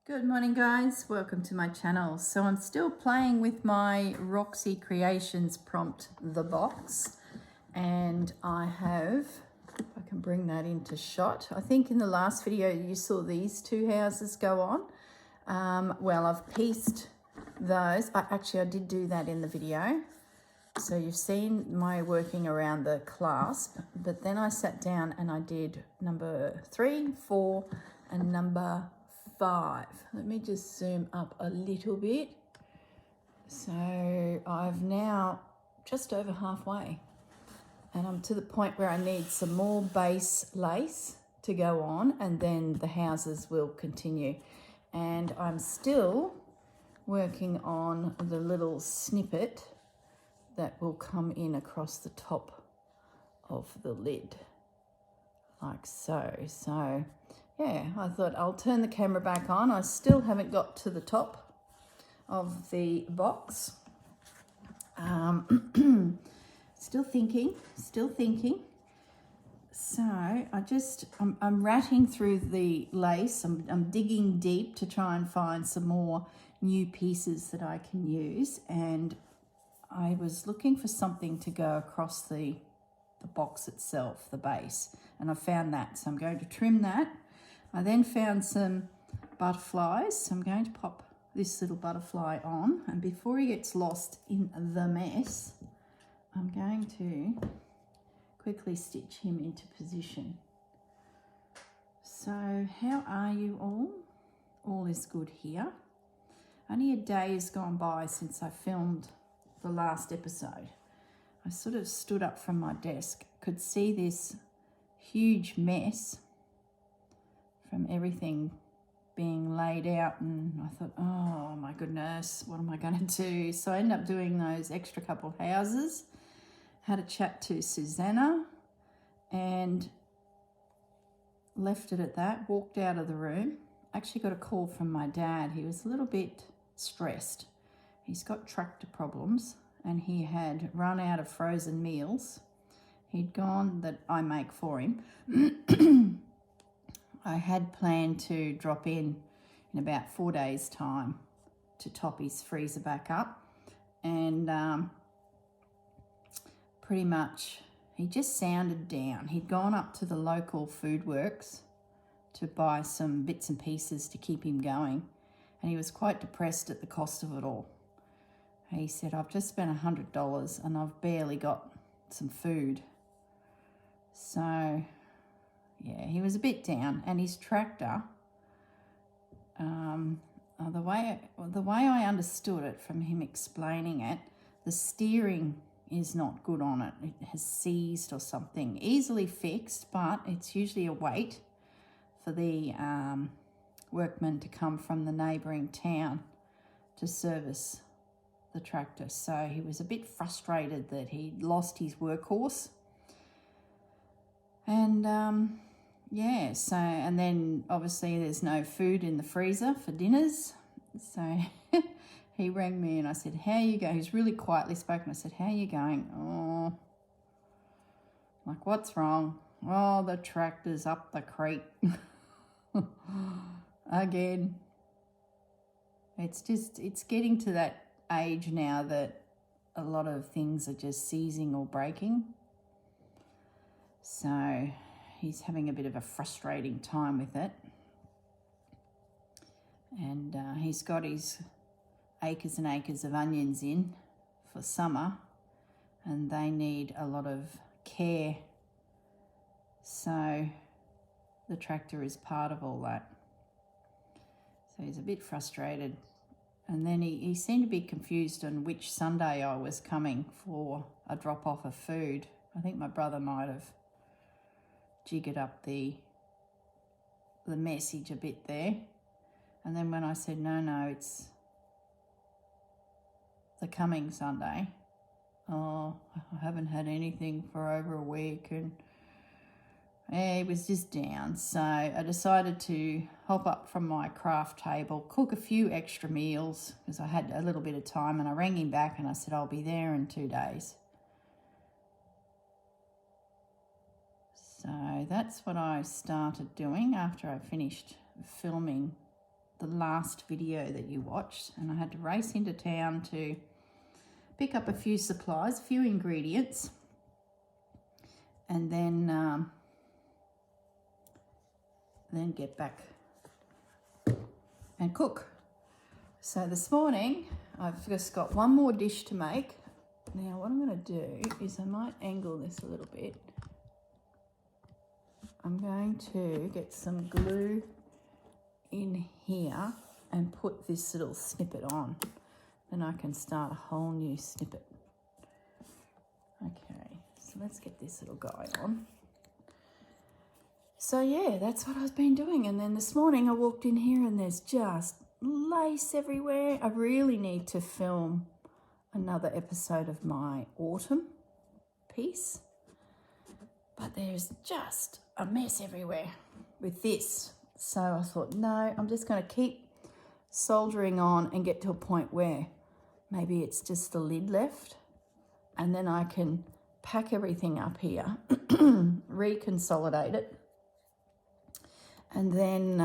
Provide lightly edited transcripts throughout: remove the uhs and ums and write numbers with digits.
Good morning guys, welcome to my channel. So I'm still playing with my Roxy Creations prompt, the box, and I have, if I can bring that into shot, I think in the last video you saw these two houses go on. Well, I've pieced those. I did do that in the video. So you've seen my working around the clasp, but then I sat down and I did number 3, 4 and number 5. Let me just zoom up a little bit. So I've now just over halfway and I'm to the point where I need some more base lace to go on, and then the houses will continue. And I'm still working on the little snippet that will come in across the top of the lid like so. So yeah, I thought I'll turn the camera back on. I still haven't got to the top of the box. Still thinking. So I'm ratting through the lace. I'm digging deep to try and find some more new pieces that I can use, and I was looking for something to go across the box itself, the base, and I found that. So I'm going to trim that. I then found some butterflies, so I'm going to pop this little butterfly on, and before he gets lost in the mess, I'm going to quickly stitch him into position. So how are you all? All is good here. Only a day has gone by since I filmed the last episode. I sort of stood up from my desk, could see this huge mess from everything being laid out, and I thought, oh my goodness, what am I going to do? So I ended up doing those extra couple houses, had a chat to Susanna and left it at that, walked out of the room. Actually got a call from my dad. He was a little bit stressed. He's got tractor problems and he had run out of frozen meals. He'd gone that I make for him. I had planned to drop in about 4 days' time to top his freezer back up, and pretty much he just sounded down. He'd gone up to the local food works to buy some bits and pieces to keep him going, and he was quite depressed at the cost of it all. He said, I've just spent $100 and I've barely got some food. So yeah, he was a bit down, and his tractor, the way I understood it from him explaining it, the steering is not good on it. It has seized or something. Easily fixed, but it's usually a wait for the workmen to come from the neighbouring town to service the tractor. So he was a bit frustrated that he'd lost his workhorse. And yeah, so, and then obviously there's no food in the freezer for dinners. So he rang me and I said, how you going? He's really quietly spoken. I said, how you going? Oh, like, what's wrong? Oh, the tractor's up the creek. Again. It's getting to that age now that a lot of things are just seizing or breaking. So he's having a bit of a frustrating time with it. And he's got his acres and acres of onions in for summer, and they need a lot of care. So the tractor is part of all that. So he's a bit frustrated. And then he seemed to be confused on which Sunday I was coming for a drop-off of food. I think my brother might have jiggered up the message a bit there. And then when I said, no, it's the coming Sunday. Oh, I haven't had anything for over a week, and yeah, he was just down. So I decided to hop up from my craft table, cook a few extra meals because I had a little bit of time, and I rang him back and I said, I'll be there in 2 days. So that's what I started doing after I finished filming the last video that you watched, and I had to race into town to pick up a few supplies, a few ingredients, and then get back and cook. So this morning I've just got one more dish to make. Now what I'm going to do is I might angle this a little bit. I'm going to get some glue in here and put this little snippet on. Then I can start a whole new snippet. Okay, so let's get this little guy on. So yeah, that's what I've been doing. And then this morning I walked in here and there's just lace everywhere. I really need to film another episode of my autumn piece. But there's just a mess everywhere with this. So I thought, no, I'm just going to keep soldering on and get to a point where maybe it's just the lid left. And then I can pack everything up here, reconsolidate it, and then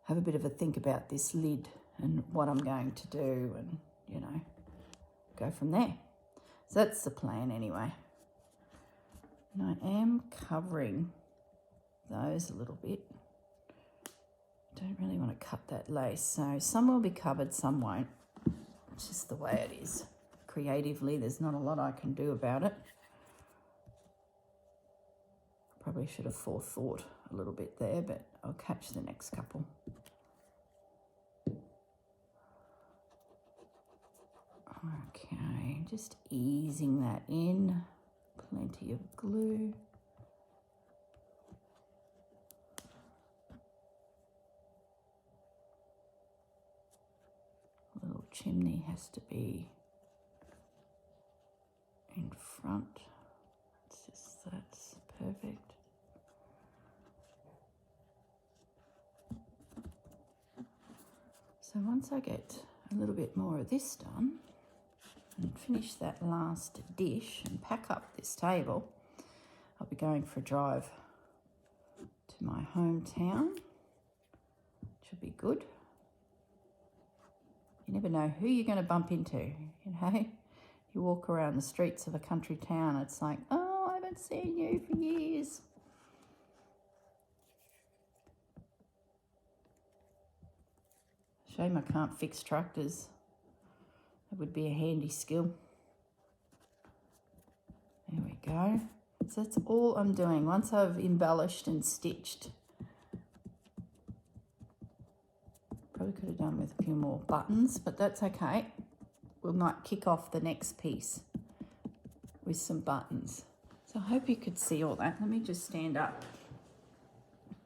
have a bit of a think about this lid and what I'm going to do and, you know, go from there. So that's the plan anyway. And I am covering those a little bit. Don't really want to cut that lace. So some will be covered, some won't. It's just the way it is. Creatively, there's not a lot I can do about it. Probably should have forethought a little bit there, but I'll catch the next couple. Okay, just easing that in. Plenty of glue. Little chimney has to be in front. That's perfect. So once I get a little bit more of this done and finish that last dish and pack up this table, I'll be going for a drive to my hometown. Should be good. You never know who you're going to bump into, you know. You walk around the streets of a country town, it's like, oh, I haven't seen you for years. Shame I can't fix tractors. That would be a handy skill. There we go. So that's all I'm doing. Once I've embellished and stitched, probably could have done with a few more buttons, but that's okay. We might kick off the next piece with some buttons. So I hope you could see all that. Let me just stand up.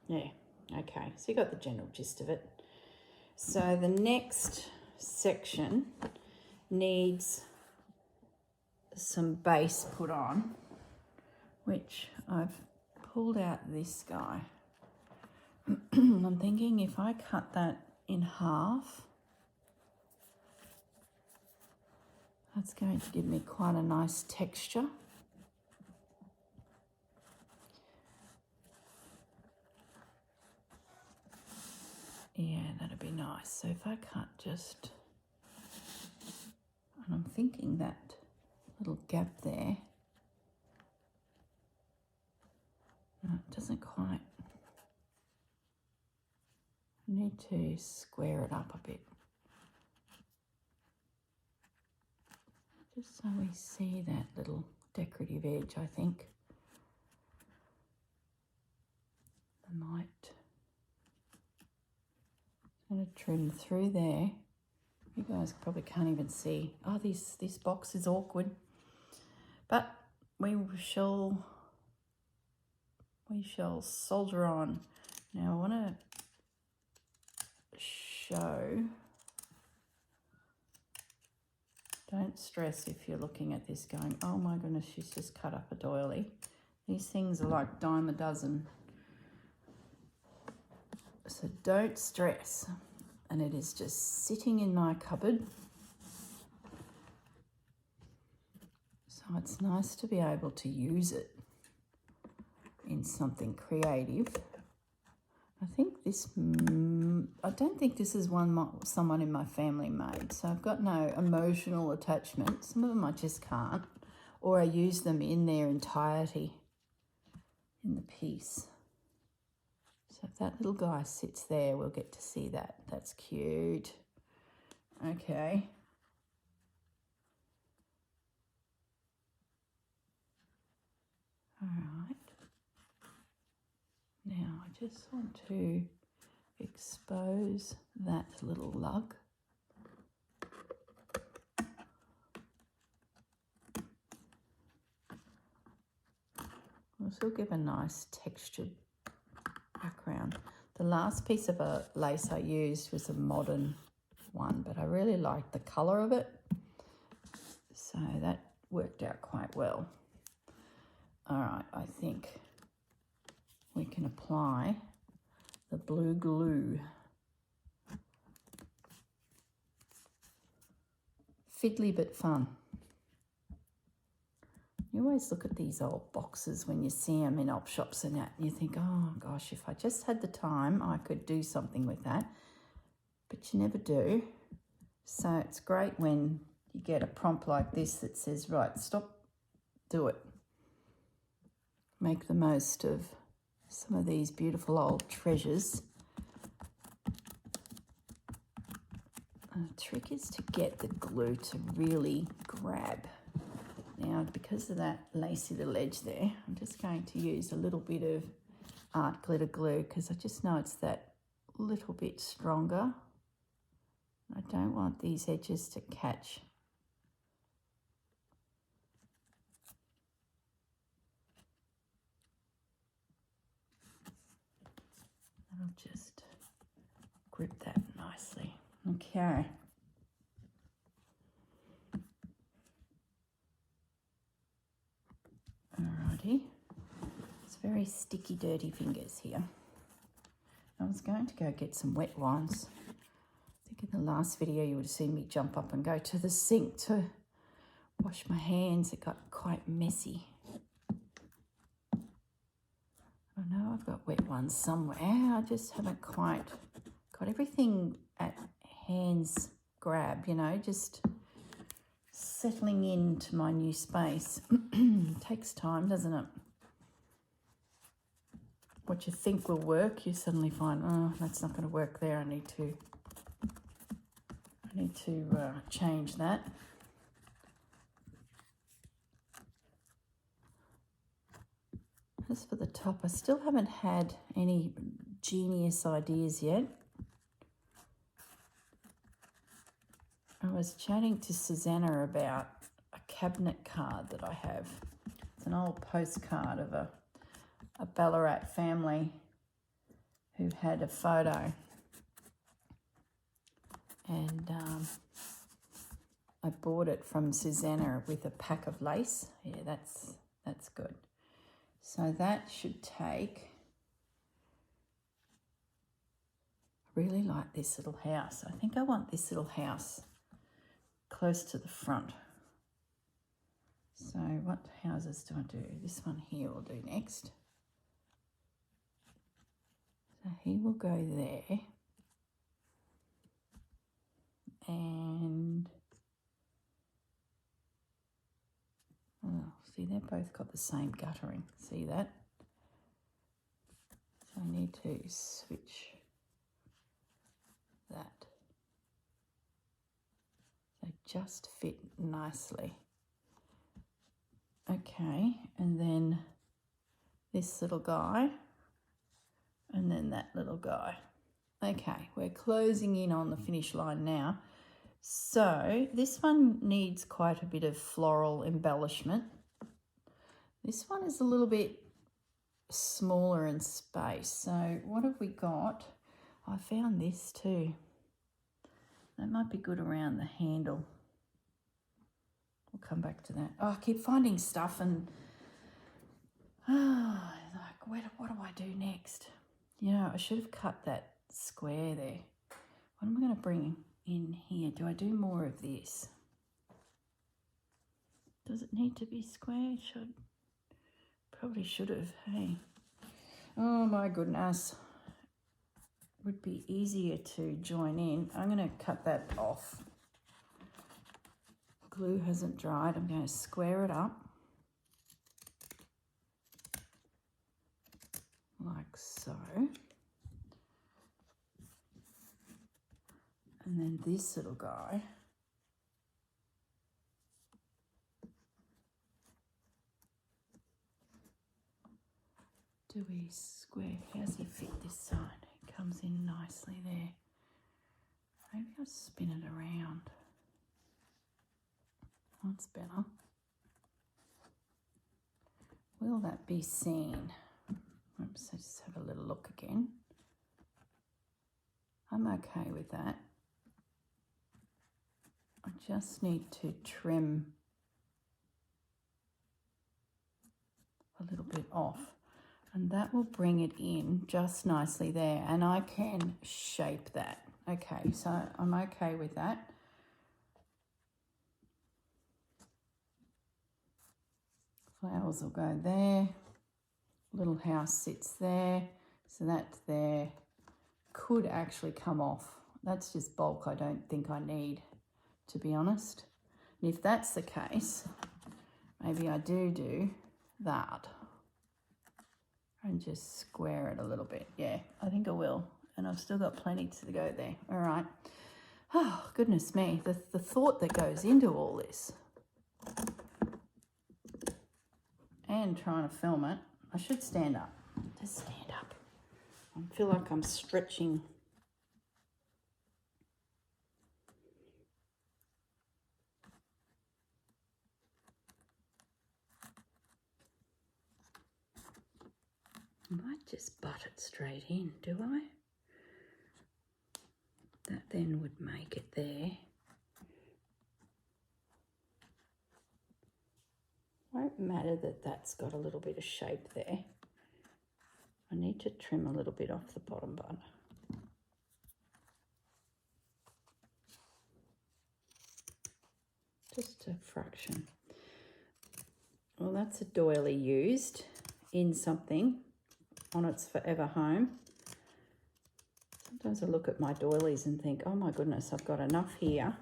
Yeah, okay. So you got the general gist of it. So the next section needs some base put on, which I've pulled out this guy. I'm thinking if I cut that in half, that's going to give me quite a nice texture. Yeah, that'd be nice. So if I cut just, and I'm thinking that little gap there, no, it doesn't quite. I need to square it up a bit. Just so we see that little decorative edge, I think. I might. I'm going to trim through there. You guys probably can't even see. Oh, this box is awkward. But we shall soldier on. Now I want to show. Don't stress if you're looking at this going, oh my goodness, she's just cut up a doily. These things are like dime a dozen. So don't stress. And it is just sitting in my cupboard. So it's nice to be able to use it in something creative. I think this I don't think this is one someone in my family made, so I've got no emotional attachment. Some of them I just can't, or I use them in their entirety in the piece. So if that little guy sits there, we'll get to see that. That's cute. Okay. All right. Now I just want to expose that little lug. This will give a nice textured background. The last piece of a lace I used was a modern one, but I really liked the colour of it, so that worked out quite well. All right, I think we can apply the blue glue. Fiddly but fun. You always look at these old boxes when you see them in op shops and that, and you think, oh gosh, if I just had the time, I could do something with that. But you never do. So it's great when you get a prompt like this that says, right, stop, do it. Make the most of some of these beautiful old treasures. And the trick is to get the glue to really grab. Now, because of that lacy little edge there, I'm just going to use a little bit of art glitter glue because I just know it's that little bit stronger. I don't want these edges to catch. I'll just grip that nicely. Okay. Alrighty. It's very sticky, dirty fingers here. I was going to go get some wet ones. I think in the last video you would have seen me jump up and go to the sink to wash my hands. It got quite messy. I know I've got wet ones somewhere. I just haven't quite got everything at hands grab, you know, just settling into my new space. Takes time, doesn't it? What you think will work, you suddenly find, oh, that's not going to work there. I need to change that. As for the top, I still haven't had any genius ideas yet. I was chatting to Susanna about a cabinet card that I have. It's an old postcard of a Ballarat family who had a photo. And I bought it from Susanna with a pack of lace. Yeah, that's good. So that should take, I really like this little house. I think I want this little house close to the front. So what houses do I do? This one here will do next. So he will go there. And, oh, see, they've both got the same guttering. See that? So I need to switch that. They just fit nicely. Okay, and then this little guy, and then that little guy. Okay, we're closing in on the finish line now. So this one needs quite a bit of floral embellishment. This one is a little bit smaller in space. So what have we got? I found this too. That might be good around the handle. We'll come back to that. Oh, I keep finding stuff and like, what do I do next? You know, I should have cut that square there. What am I going to bring in here? Do I do more of this? Does it need to be square? Probably should have, hey. Oh my goodness. would be easier to join in. I'm going to cut that off. Glue hasn't dried. I'm going to square it up like so. And then this little guy, do we square? How's he fit this side? It comes in nicely there. Maybe I'll spin it around. That's better. Will that be seen? Oops, let's just have a little look again. I'm okay with that. I just need to trim a little bit off, and that will bring it in just nicely there, and I can shape that. Okay, so I'm okay with that. Flowers will go there. Little house sits there. So that's there. Could actually come off. That's just bulk I don't think I need, to be honest. And if that's the case, maybe I do that and just square it a little bit. Yeah, I think I will. And I've still got plenty to go there. All right. Oh, goodness me. The thought that goes into all this. And trying to film it. I should stand up. Just stand up. I feel like I'm stretching. I might just butt it straight in, do I? That then would make it there. Won't matter that that's got a little bit of shape there. I need to trim a little bit off the bottom bun. Just a fraction. Well, that's a doily used in something on its forever home. Sometimes I look at my doilies and think, oh my goodness, I've got enough here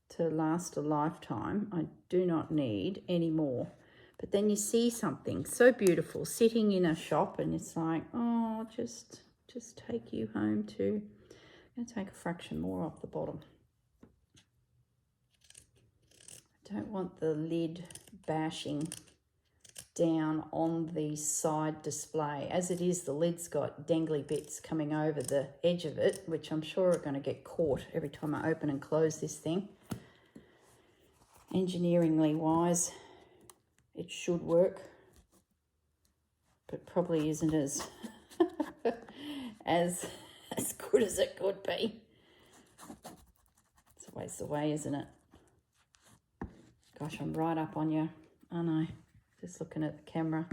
to last a lifetime. I do not need any more. But then you see something so beautiful sitting in a shop and it's like, oh, just take you home too. I'm going to take a fraction more off the bottom. I don't want the lid bashing down on the side display. As it is, the lid's got dangly bits coming over the edge of it, which I'm sure are going to get caught every time I open and close this thing. Engineeringly wise, it should work, but probably isn't as as good as it could be. It's always the way, isn't it? Gosh, I'm right up on you, aren't I? Just looking at the camera.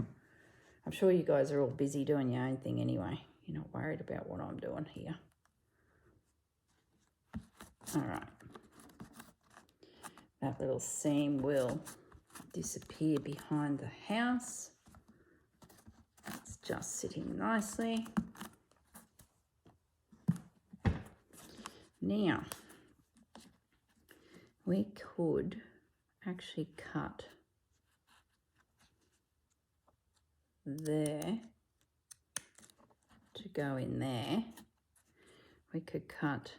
I'm sure you guys are all busy doing your own thing anyway. You're not worried about what I'm doing here. All right. That little seam will disappear behind the house. It's just sitting nicely. Now, we could actually cut there to go in there. We could cut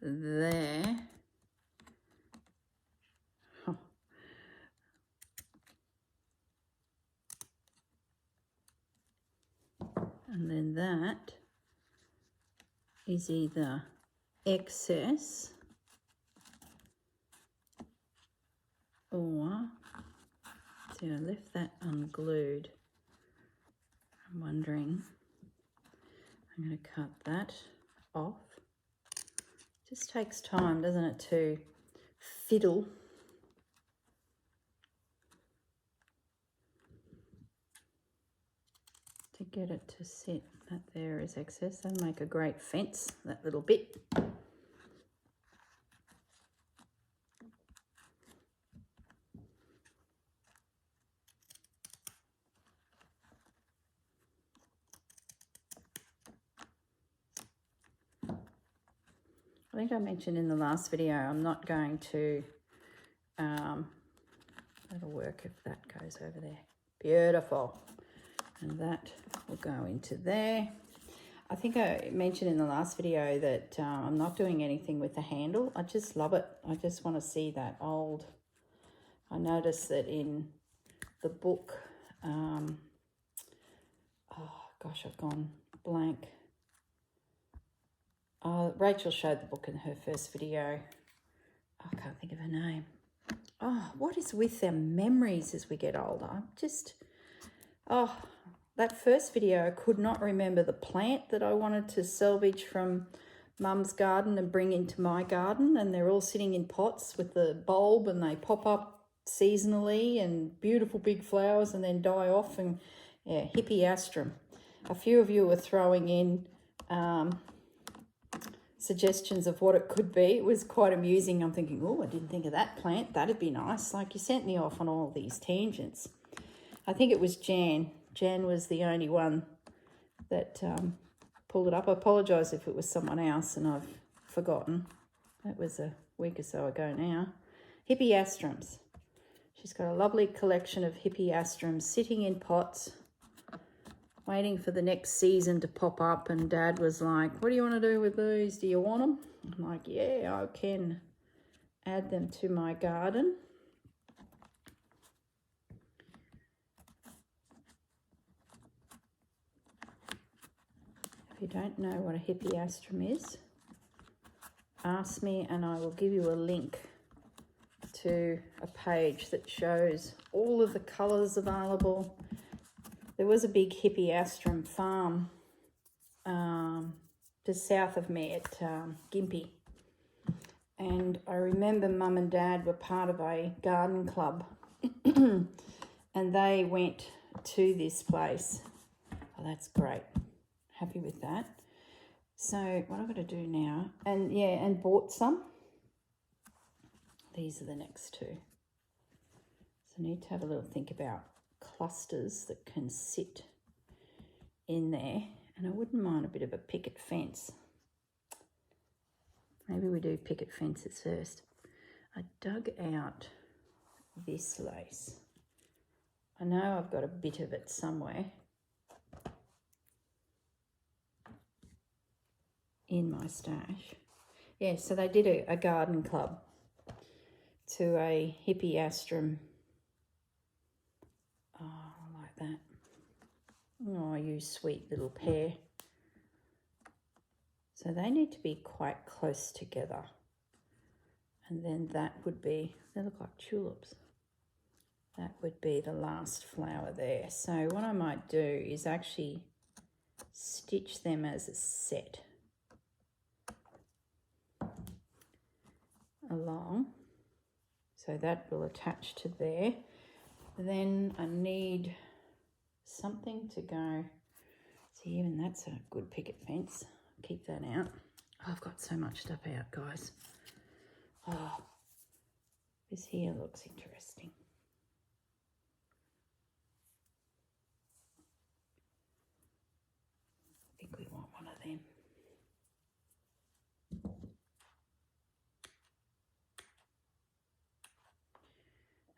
there. And then that is either excess or, see, I left that unglued. I'm wondering, I'm going to cut that off. Just takes time, doesn't it, to fiddle. To get it to sit. That there is excess. That'll make a great fence, that little bit. think I mentioned in the last video, I'm not going to, that'll work if that goes over there. Beautiful. And that will go into there. I think I mentioned in the last video that I'm not doing anything with the handle. I just love it. I just want to see that old. I noticed that in the book, oh gosh, I've gone blank. Rachel showed the book in her first video. I can't think of her name. Oh, what is with them memories as we get older? I'm just, oh, that first video, I could not remember the plant that I wanted to salvage from Mum's garden and bring into my garden. And they're all sitting in pots with the bulb, and they pop up seasonally and beautiful big flowers and then die off. And yeah, hippeastrum. A few of you were throwing in suggestions of what it could be. It was quite amusing. I'm thinking, oh, I didn't think of that plant. That'd be nice. Like, you sent me off on all these tangents. I think it was Jan. Jan was the only one that pulled it up. I apologise if it was someone else and I've forgotten. That was a week or so ago now. Hippeastrums. She's got a lovely collection of hippeastrums sitting in pots, waiting for the next season to pop up. And Dad was like, what do you want to do with these? Do you want them? I'm like, yeah, I can add them to my garden. If you don't know what a hippeastrum is, ask me and I will give you a link to a page that shows all of the colours available. There was a big hippeastrum farm just south of me at Gympie. And I remember Mum and Dad were part of a garden club and they went to this place. Oh, that's great. Happy with that. So what I'm going to do now, and yeah, and bought some. These are the next two. So I need to have a little think about clusters that can sit in there. And I wouldn't mind a bit of a picket fence. Maybe we do picket fences first. I dug out this lace. I know I've got a bit of it somewhere in my stash. Yeah, so they did a garden club to a hippeastrum. Oh, I like that. Oh, I use sweet little pear. So they need to be quite close together. And then that would be, they look like tulips. That would be the last flower there. So what I might do is actually stitch them as a set along. So that will attach to there. Then I need something to go. See, even that's a good picket fence. Keep that out. Oh, I've got so much stuff out, guys. Oh, this here looks interesting. I think we want one of them.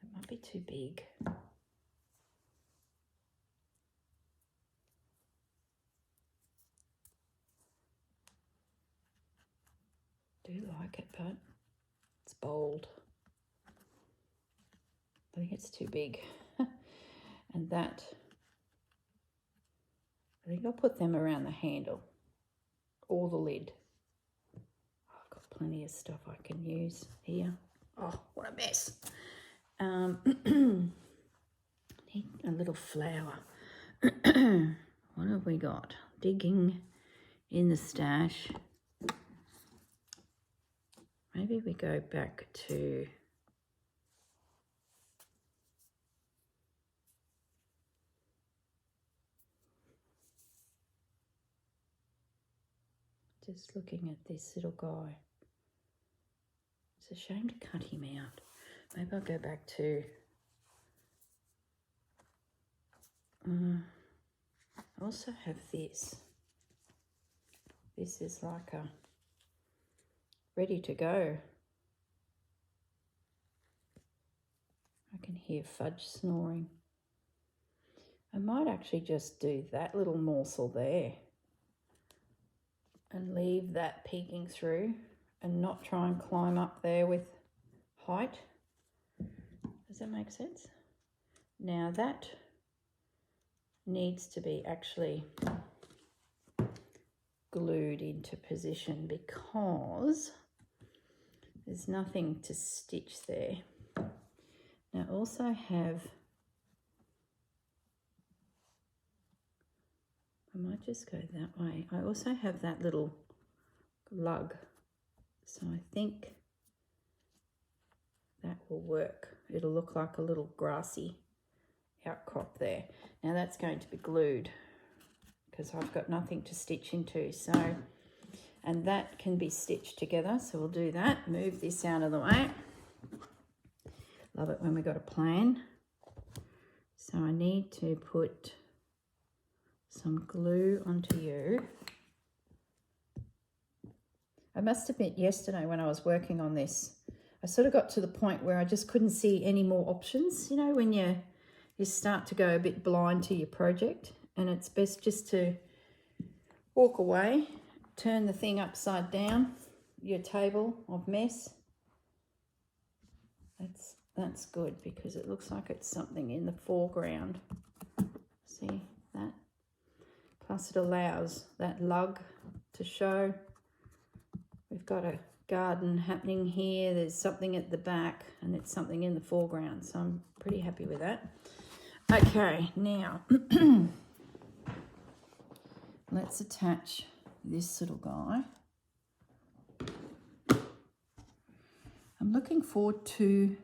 It might be too big. I do like it, but it's bold. I think it's too big. And that, I think I'll put them around the handle or the lid. I've got plenty of stuff I can use here. Oh, what a mess. Need a little flower. What have we got? Digging in the stash. Maybe we go back to just looking at this little guy. It's a shame to cut him out. Maybe I'll go back to I also have this. This is like a ready to go. I can hear Fudge snoring. I might actually just do that little morsel there and leave that peeking through and not try and climb up there with height. Does that make sense? Now that needs to be actually glued into position because there's nothing to stitch there. Now I also have, I might just go that way. I also have that little lug, so I think that will work. It'll look like a little grassy outcrop there. Now that's going to be glued because I've got nothing to stitch into, so, and that can be stitched together, so we'll do that. Move this out of the way. Love it when we got a plan. So I need to put some glue onto you. I must admit, yesterday when I was working on this, I sort of got to the point where I just couldn't see any more options. You know, when you start to go a bit blind to your project, and it's best just to walk away, turn the thing upside down, your table of mess. That's good because it looks like it's something in the foreground. See that? Plus it allows that lug to show. We've got a garden happening here. There's something at the back and it's something in the foreground. So I'm pretty happy with that. Okay, now let's attach this little guy. I'm looking forward to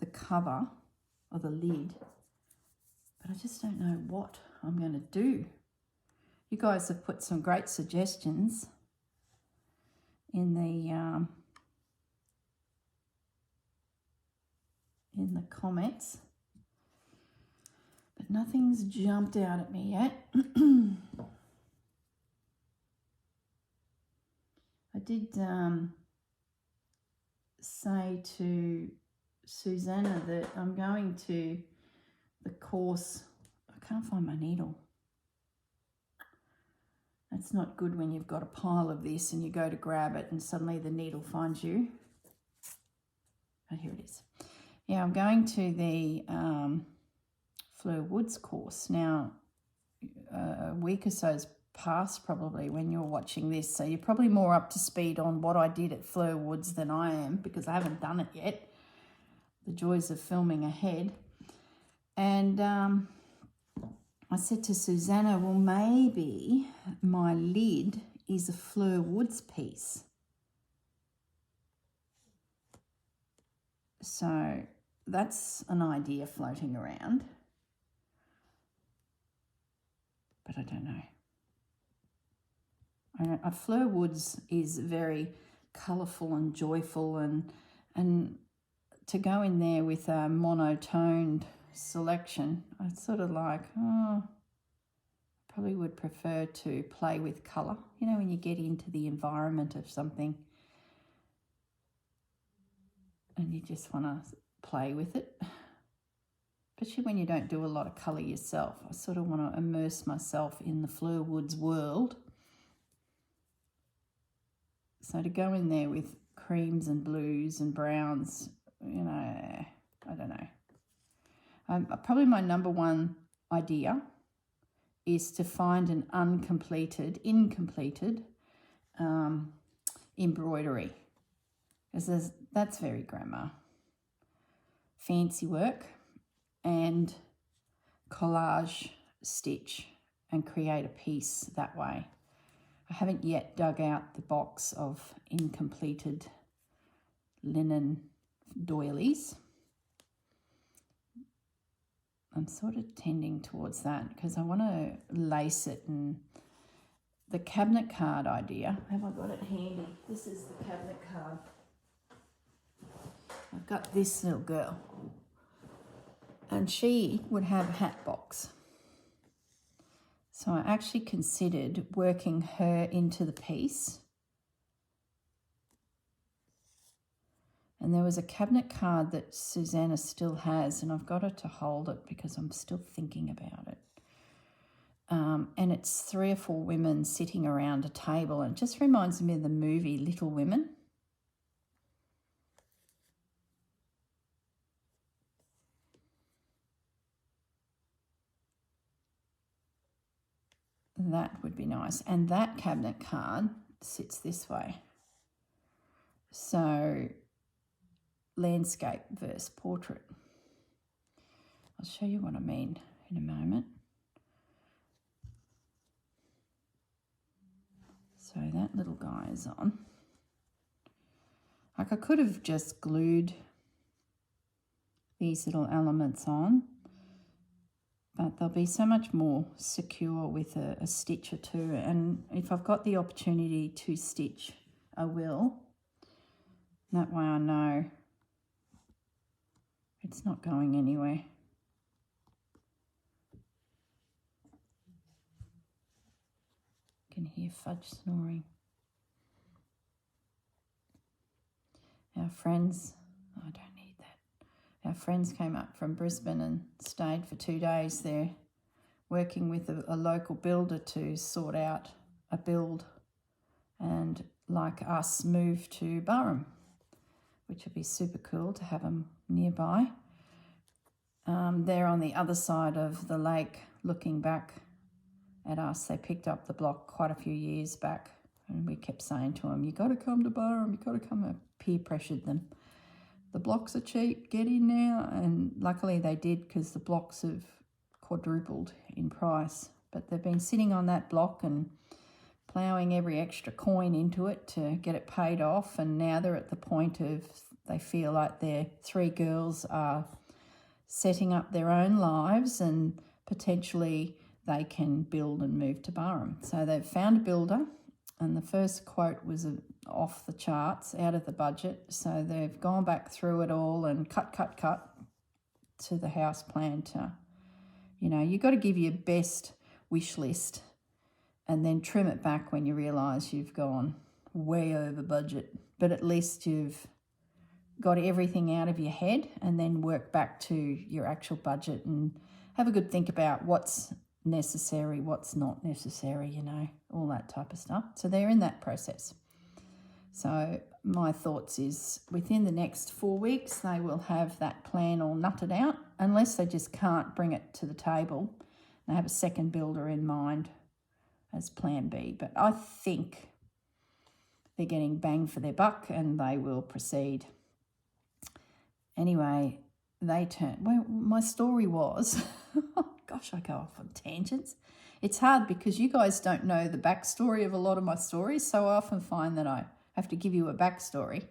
the cover or the lid, but I just don't know what I'm going to do. You guys have put some great suggestions in the comments, but nothing's jumped out at me yet. I did say to Susanna that I'm going to the course. I can't find my needle. That's not good when you've got a pile of this and you go to grab it and suddenly the needle finds you. Oh, here it is. Yeah, I'm going to the Fleur Woods course. Now, a week or so's passed probably when you're watching this, so you're probably more up to speed on what I did at Fleur Woods than I am because I haven't done it yet. The joys of filming ahead. And I said to Susanna, well, maybe my lid is a Fleur Woods piece. So that's an idea floating around. But I don't know. Fleur Woods is very colourful and joyful, and to go in there with a monotoned selection, I sort of like, probably would prefer to play with colour. You know, when you get into the environment of something and you just want to play with it, especially when you don't do a lot of colour yourself. I sort of want to immerse myself in the Fleur Woods world. So to go in there with creams and blues and browns, you know, I don't know. Probably my number one idea is to find an incompleted embroidery, because that's very grandma. Fancy work and collage stitch and create a piece that way. I haven't yet dug out the box of incompleted linen doilies. I'm sort of tending towards that because I want to lace it. And the cabinet card idea, have I got it handy? This is the cabinet card. I've got this little girl and she would have a hat box. So I actually considered working her into the piece And there was a cabinet card that Susanna still has, and I've got her to hold it because I'm still thinking about it. And it's 3 or 4 women sitting around a table, and it just reminds me of the movie Little Women. That would be nice. And that cabinet card sits this way. So landscape versus portrait. I'll show you what I mean in a moment. So that little guy is on. Like I could have just glued these little elements on, but they'll be so much more secure with a stitch or two. And if I've got the opportunity to stitch, I will. That way I know it's not going anywhere. You can hear Fudge snoring. Our friends, I don't need that. Our friends came up from Brisbane and stayed for 2 days there, working with a local builder to sort out a build, and like us move to Burrum, which would be super cool to have them nearby. They're on the other side of the lake looking back at us. They picked up the block quite a few years back, and we kept saying to them, you got to come to Burrum, you got to come. Peer pressured them. The blocks are cheap, get in now. And luckily they did, because the blocks have quadrupled in price. But they've been sitting on that block and ploughing every extra coin into it to get it paid off. And now they're at the point of, they feel like their 3 girls are setting up their own lives, and potentially they can build and move to Burrum. So they've found a builder, and the first quote was off the charts, out of the budget. So they've gone back through it all and cut to the house plan to, you know, you've got to give your best wish list and then trim it back when you realise you've gone way over budget. But at least you've got everything out of your head, and then work back to your actual budget and have a good think about what's necessary, what's not necessary, you know, all that type of stuff. So they're in that process. So my thoughts is within the next 4 weeks they will have that plan all nutted out, unless they just can't bring it to the table. They have a second builder in mind as plan B, but I think they're getting bang for their buck and they will proceed. Anyway, they turned, well, my story was, gosh, I go off on tangents. It's hard because you guys don't know the backstory of a lot of my stories, so I often find that I have to give you a backstory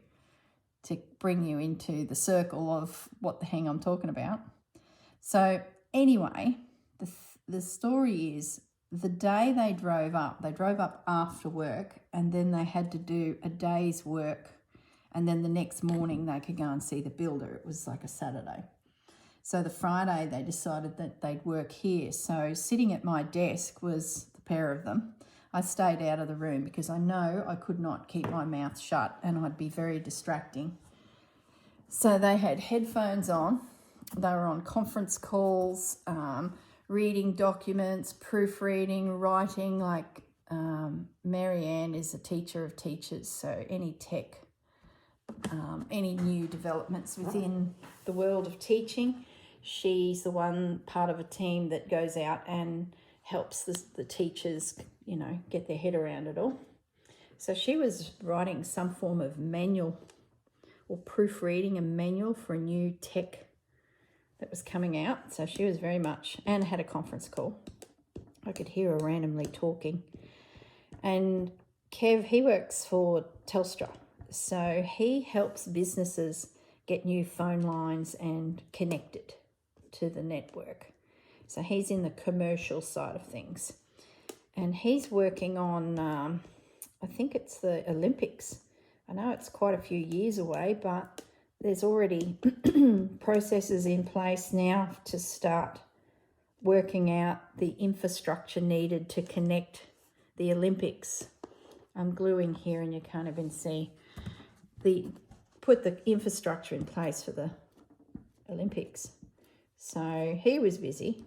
to bring you into the circle of what the hang I'm talking about. So anyway, the story is the day they drove up after work, and then they had to do a day's work, and then the next morning they could go and see the builder. It was like a Saturday. So the Friday they decided that they'd work here. So sitting at my desk was the pair of them. I stayed out of the room because I know I could not keep my mouth shut and I'd be very distracting. So they had headphones on. They were on conference calls, reading documents, proofreading, writing. Like Marianne is a teacher of teachers, so any tech, any new developments within the world of teaching, she's the one part of a team that goes out and helps the teachers, you know, get their head around it all. So she was writing some form of manual or proofreading a manual for a new tech that was coming out. So she was very much, and had a conference call. I could hear her randomly talking. And Kev, he works for Telstra. So he helps businesses get new phone lines and connect it to the network. So he's in the commercial side of things. And he's working on, I think it's the Olympics. I know it's quite a few years away, but there's already processes in place now to start working out the infrastructure needed to connect the Olympics. I'm gluing here and you can't even see. The put the infrastructure in place for the Olympics. So he was busy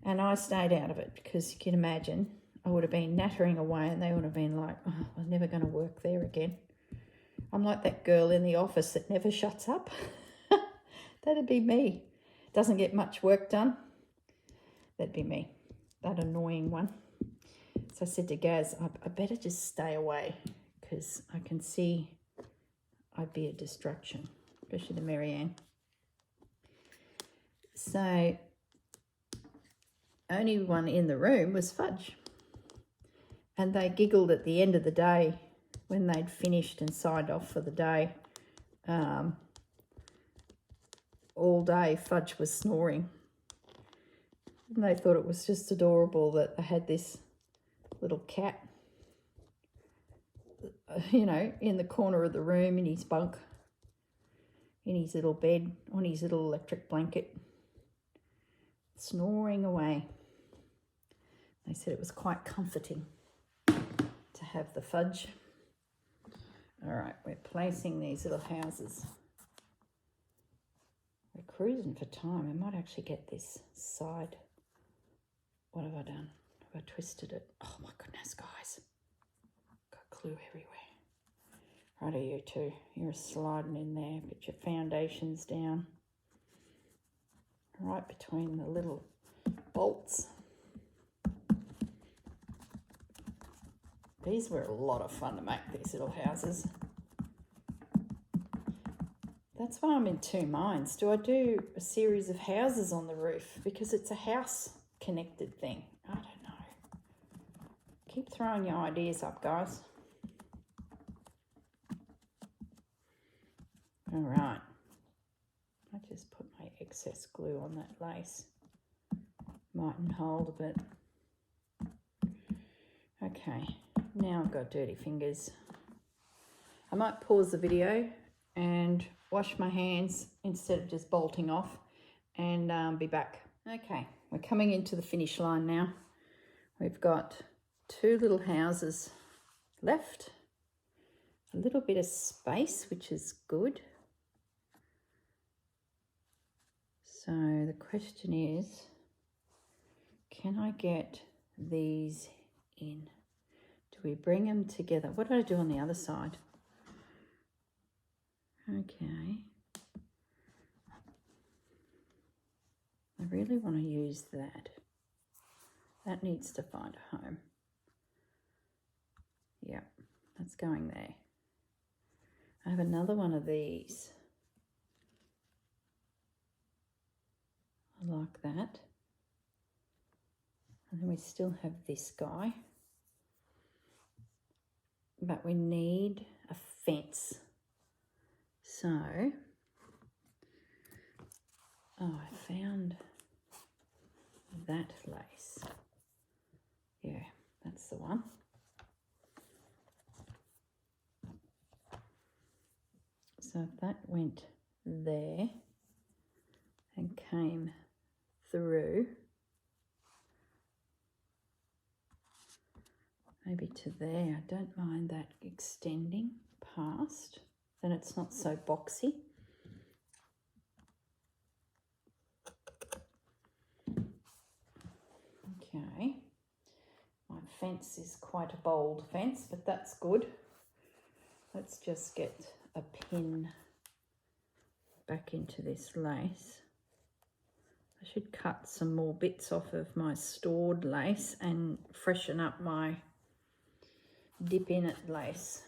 and I stayed out of it because you can imagine I would have been nattering away and they would have been like, oh, I'm never going to work there again. I'm like that girl in the office that never shuts up. That'd be me. Doesn't get much work done. That'd be me. That annoying one. So I said to Gaz, I better just stay away because I can see I'd be a distraction, especially to Marianne. So only one in the room was Fudge. And they giggled at the end of the day when they'd finished and signed off for the day. All day Fudge was snoring. And they thought it was just adorable that they had this little cat, you know, in the corner of the room in his bunk, in his little bed, on his little electric blanket, snoring away. They said it was quite comforting to have the Fudge. All right, we're placing these little houses. We're cruising for time. I might actually get this side. What have I done? Have I twisted it? Oh my goodness, guys. Got glue everywhere. Righto, you two. You're sliding in there. Put your foundations down. Right between the little bolts. These were a lot of fun to make, these little houses. That's why I'm in two minds. Do I do a series of houses on the roof? Because it's a house connected thing. I don't know. Keep throwing your ideas up, guys. All right. I just put my excess glue on that lace. Mightn't hold a bit. Okay. Now I've got dirty fingers. I might pause the video and wash my hands instead of just bolting off and be back. Okay, we're coming into the finish line now. We've got two little houses left, a little bit of space, which is good. So the question is, can I get these in? Do we bring them together? What did I do on the other side? Okay. I really want to use that. That needs to find a home. Yep, that's going there. I have another one of these. I like that. And then we still have this guy. But we need a fence. So, I found that lace. Yeah, that's the one. So if that went there and came through, maybe to there, I don't mind that extending past, then it's not so boxy. Okay, my fence is quite a bold fence, but that's good. Let's just get a pin back into this lace. I should cut some more bits off of my stored lace and freshen up my dip in it lace.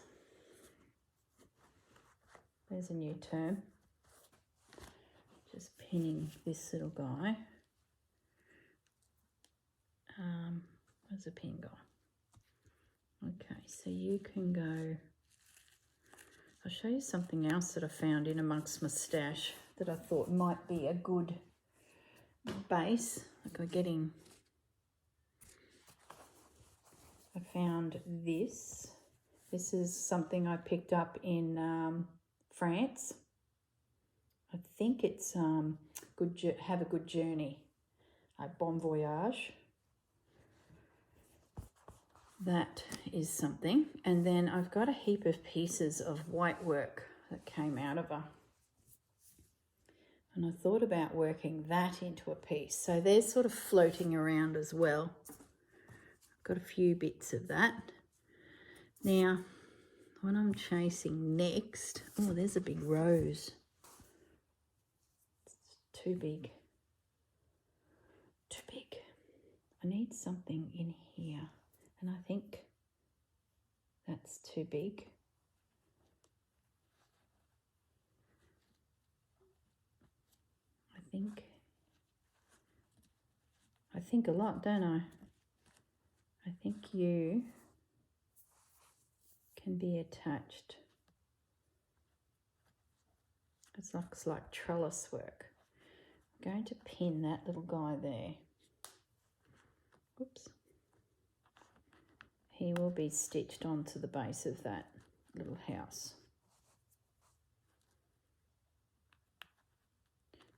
There's a new term. Just pinning this little guy. Where's the pin gone? Okay, so you can go. I'll show you something else that I found in amongst my stash that I thought might be a good base. Like we're getting. I found this. This is something I picked up in France. I think it's have a good journey. Bon voyage. That is something. And then I've got a heap of pieces of white work that came out of her. And I thought about working that into a piece. So they're sort of floating around as well. I've got a few bits of that. Now, what I'm chasing next, oh, there's a big rose. It's too big. Too big. I need something in here. And I think that's too big. I think a lot, don't I? I think you can be attached. It looks like trellis work. I'm going to pin that little guy there. Oops. He will be stitched onto the base of that little house.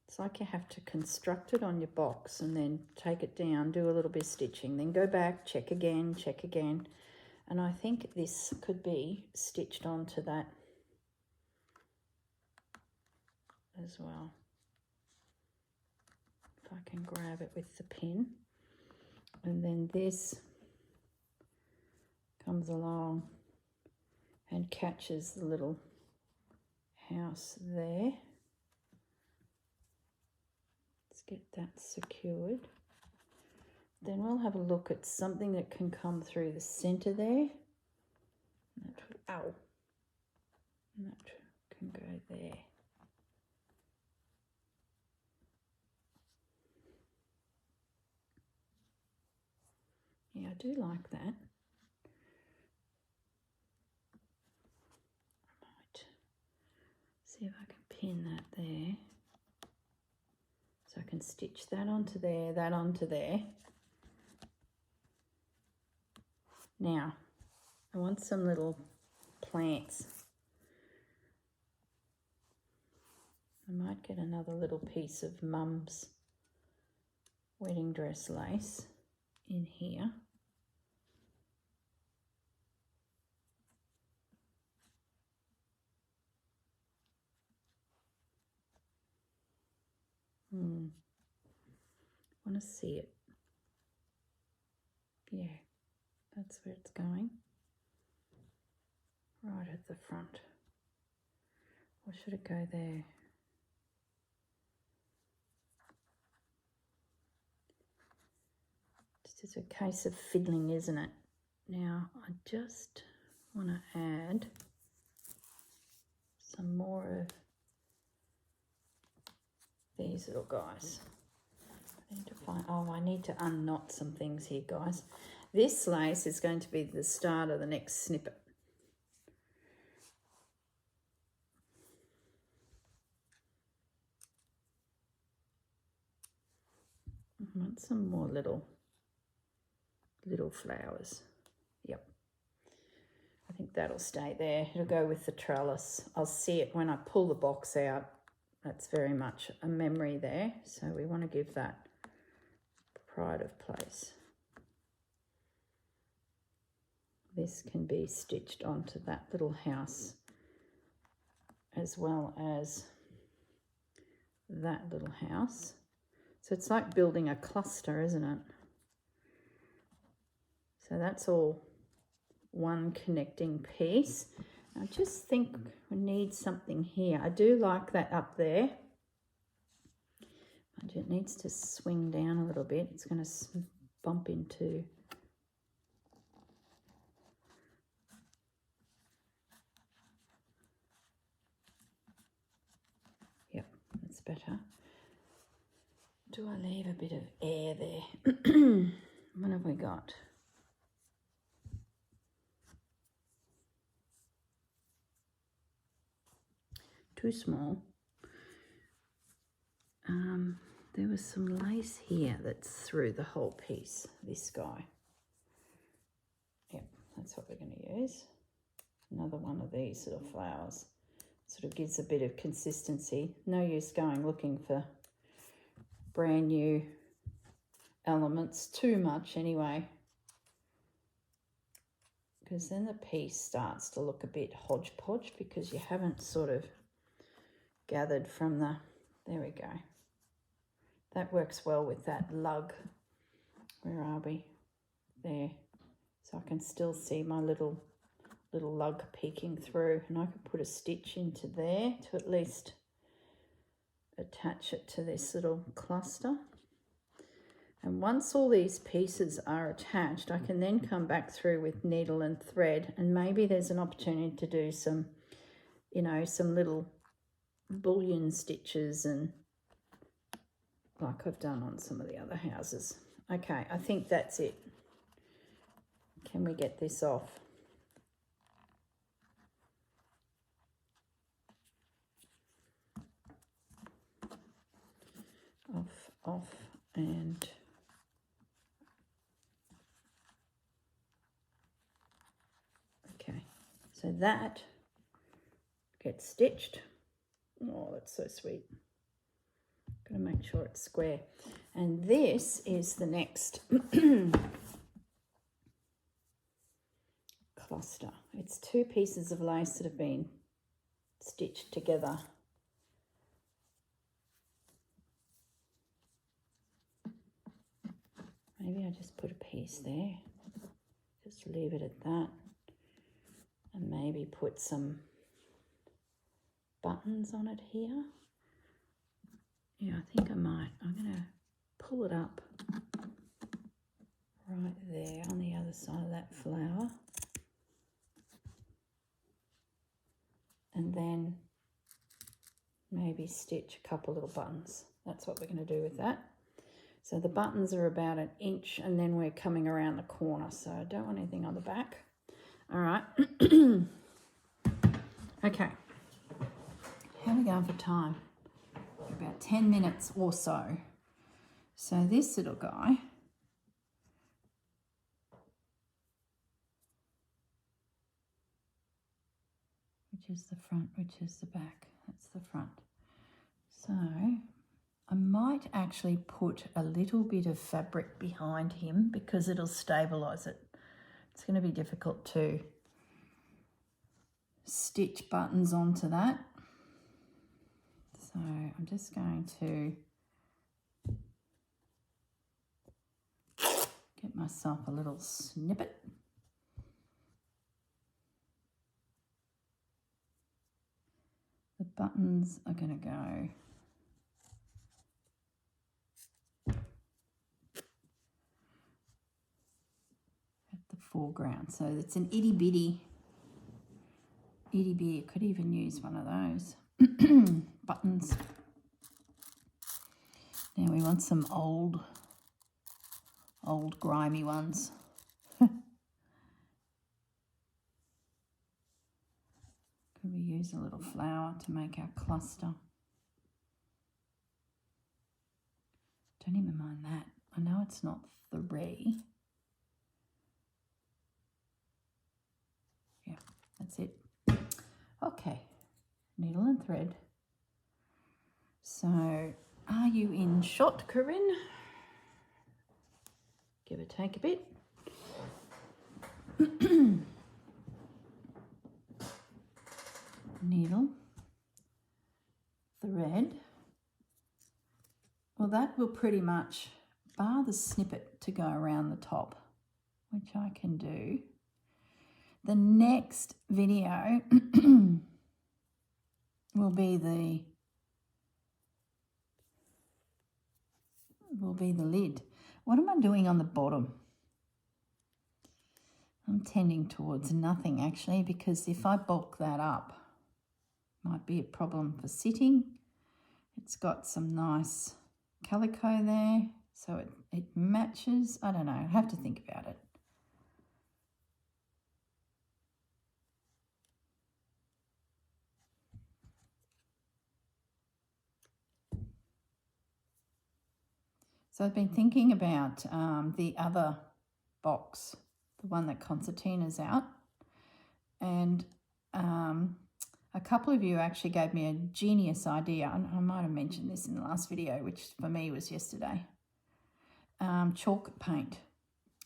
It's like you have to construct it on your box and then take it down, do a little bit of stitching, then go back, check again, And I think this could be stitched onto that as well. If I can grab it with the pin. And then this comes along and catches the little house there. Let's get that secured. Then we'll have a look at something that can come through the center there. Ow. And that can go there. Yeah, I do like that. I might see if I can pin that there. So I can stitch that onto there, that onto there. Now, I want some little plants. I might get another little piece of Mum's wedding dress lace in here. I want to see it. Yeah, that's where it's going. Right at the front. Or should it go there? It's a case of fiddling, isn't it? Now, I just want to add some more of these little guys. I need to find, oh, I need to unknot some things here, guys. This lace is going to be the start of the next snippet. I want some more little flowers. Yep. I think that'll stay there. It'll go with the trellis. I'll see it when I pull the box out. That's very much a memory there. So we want to give that pride of place. This can be stitched onto that little house as well as that little house. So it's like building a cluster, isn't it? So that's all one connecting piece. I just think we need something here. I do like that up there. But it needs to swing down a little bit. It's going to bump into... Yep, that's better. Do I leave a bit of air there? What have we got? Too small. There was some lace here that's through the whole piece, this guy. Yep, that's what we're going to use. Another one of these little flowers. Sort of gives a bit of consistency. No use going looking for brand new elements too much anyway, because then the piece starts to look a bit hodgepodge because you haven't sort of gathered from the, there we go. That works well with that lug. Where are we? There. So I can still see my little lug peeking through, and I could put a stitch into there to at least attach it to this little cluster. And once all these pieces are attached, I can then come back through with needle and thread, and maybe there's an opportunity to do some, you know, some little bullion stitches, and like I've done on some of the other houses. Okay, I think that's it. Can we get this off? Off, and okay, so that gets stitched. Oh, that's so sweet. Gotta make sure it's square. And this is the next cluster. It's 2 pieces of lace that have been stitched together. Maybe I just put a piece there. Just leave it at that. And maybe put some buttons on it here. Yeah, I think I might. I'm going to pull it up right there on the other side of that flower. And then maybe stitch a couple little buttons. That's what we're going to do with that. So the buttons are about 1 inch, and then we're coming around the corner, so I don't want anything on the back. All right. Okay. How are we going for time? About 10 minutes or so. So this little guy, which is the front, which is the back? That's the front. So I might actually put a little bit of fabric behind him because it'll stabilize it. It's going to be difficult to stitch buttons onto that. So I'm just going to get myself a little snippet. The buttons are going to go at the foreground. So it's an itty bitty, I could even use one of those buttons. Now we want some old grimy ones. Could we use a little flower to make our cluster? Don't even mind that. I know it's not 3. Yeah, that's it. Okay, needle and thread. So, are you in shot, Corrine? Give or take a bit. Needle, thread. Well, that will pretty much bar the snippet to go around the top, which I can do. The next video will be the lid. What am I doing on the bottom? I'm tending towards nothing actually, because if I bulk that up, might be a problem for sitting. It's got some nice calico there, so it matches. I don't know, I have to think about it. So I've been thinking about the other box, the one that Concertina's out, and a couple of you actually gave me a genius idea, and I might have mentioned this in the last video, which for me was yesterday. Chalk paint.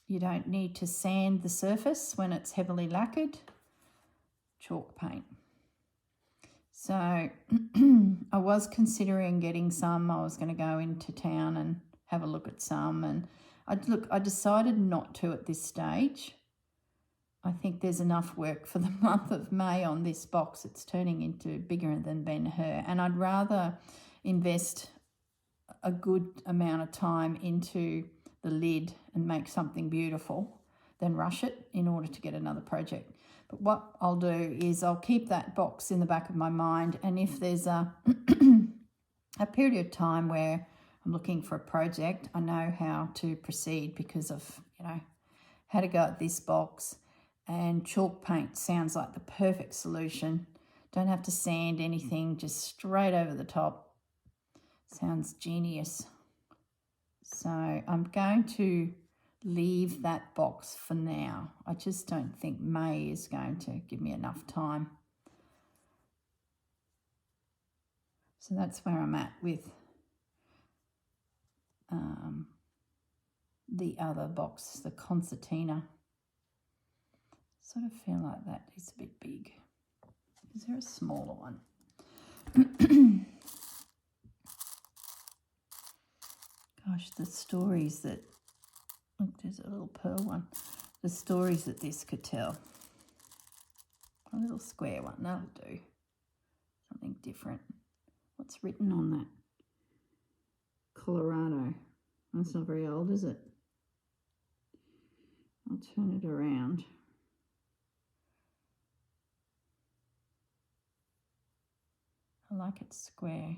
You don't need to sand the surface when it's heavily lacquered. Chalk paint. So I was considering getting some. I was going to go into town and have a look at some, and I decided not to at this stage. I think there's enough work for the month of May on this box. It's turning into bigger than Ben-Hur, and I'd rather invest a good amount of time into the lid and make something beautiful than rush it in order to get another project. But what I'll do is I'll keep that box in the back of my mind, and if there's a a period of time where I'm looking for a project, I know how to proceed because I've, had to go at this box, and chalk paint sounds like the perfect solution. Don't have to sand anything, just straight over the top. Sounds genius. So I'm going to leave that box for now. I just don't think May is going to give me enough time. So that's where I'm at with the other box, the concertina. Sort of feel like that is a bit big. Is there a smaller one? Gosh, the stories that, look, there's a little pearl one. The stories that this could tell. A little square one, that'll do. Something different. What's written on that? Colorado. That's not very old, is it? I'll turn it around. I like it square.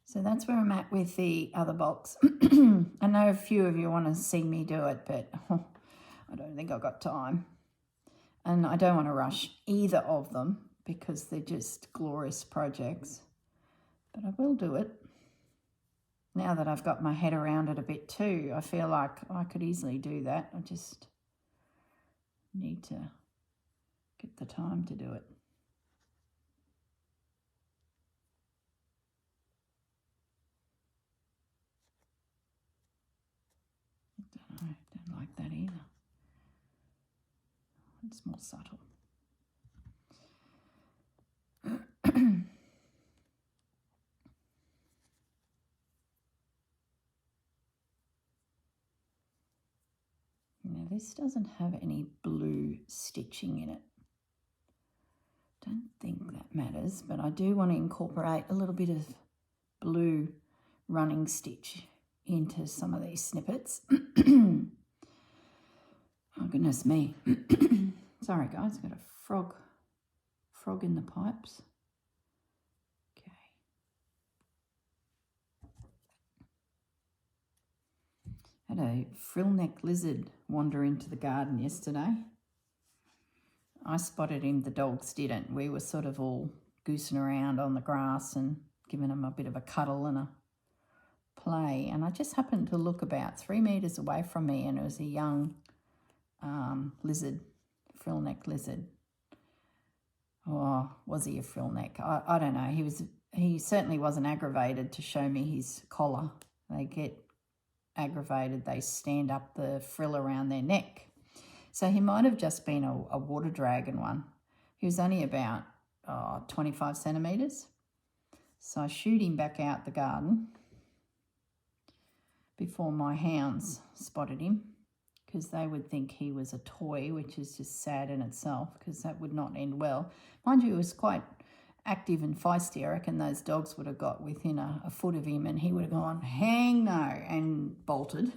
So that's where I'm at with the other box. I know a few of you want to see me do it, but I don't think I've got time. And I don't want to rush either of them because they're just glorious projects. But I will do it. Now that I've got my head around it a bit too, I feel like I could easily do that. I just need to get the time to do it. I don't like that either. It's more subtle. Now this doesn't have any blue stitching in it. Don't think that matters, but I do want to incorporate a little bit of blue running stitch into some of these snippets. Oh goodness me. Sorry guys, I've got a frog in the pipes. Okay. Had a frill neck lizard wander into the garden yesterday. I spotted him, the dogs didn't. We were sort of all goosing around on the grass and giving him a bit of a cuddle and a play, and I just happened to look about 3 meters away from me, and it was a young lizard, frill neck lizard. Oh, was he a frill neck? I don't know. He certainly wasn't aggravated to show me his collar. They get aggravated, they stand up the frill around their neck. So he might have just been a water dragon one. He was only about 25 centimeters. So I shooed him back out the garden before my hounds spotted him, because they would think he was a toy, which is just sad in itself, because that would not end well. Mind you, he was quite active and feisty. I reckon those dogs would have got within a foot of him and he would have gone, hang no, and bolted.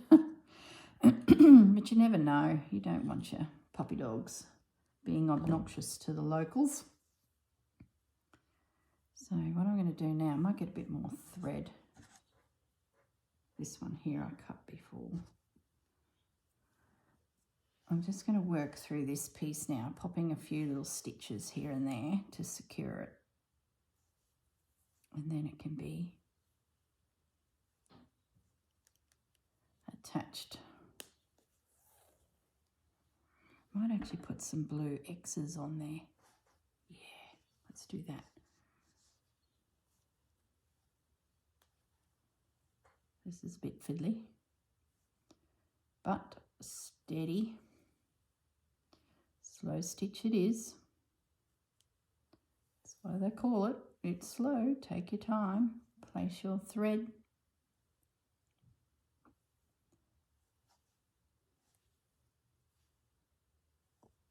But you never know. You don't want your puppy dogs being obnoxious to the locals. So what I'm going to do now, I might get a bit more thread. This one here I cut before. I'm just going to work through this piece now, popping a few little stitches here and there to secure it. And then it can be attached. Might actually put some blue X's on there. Yeah, let's do that. This is a bit fiddly. but steady. Slow stitch it is. That's why they call it. It's slow. Take your time. Place your thread.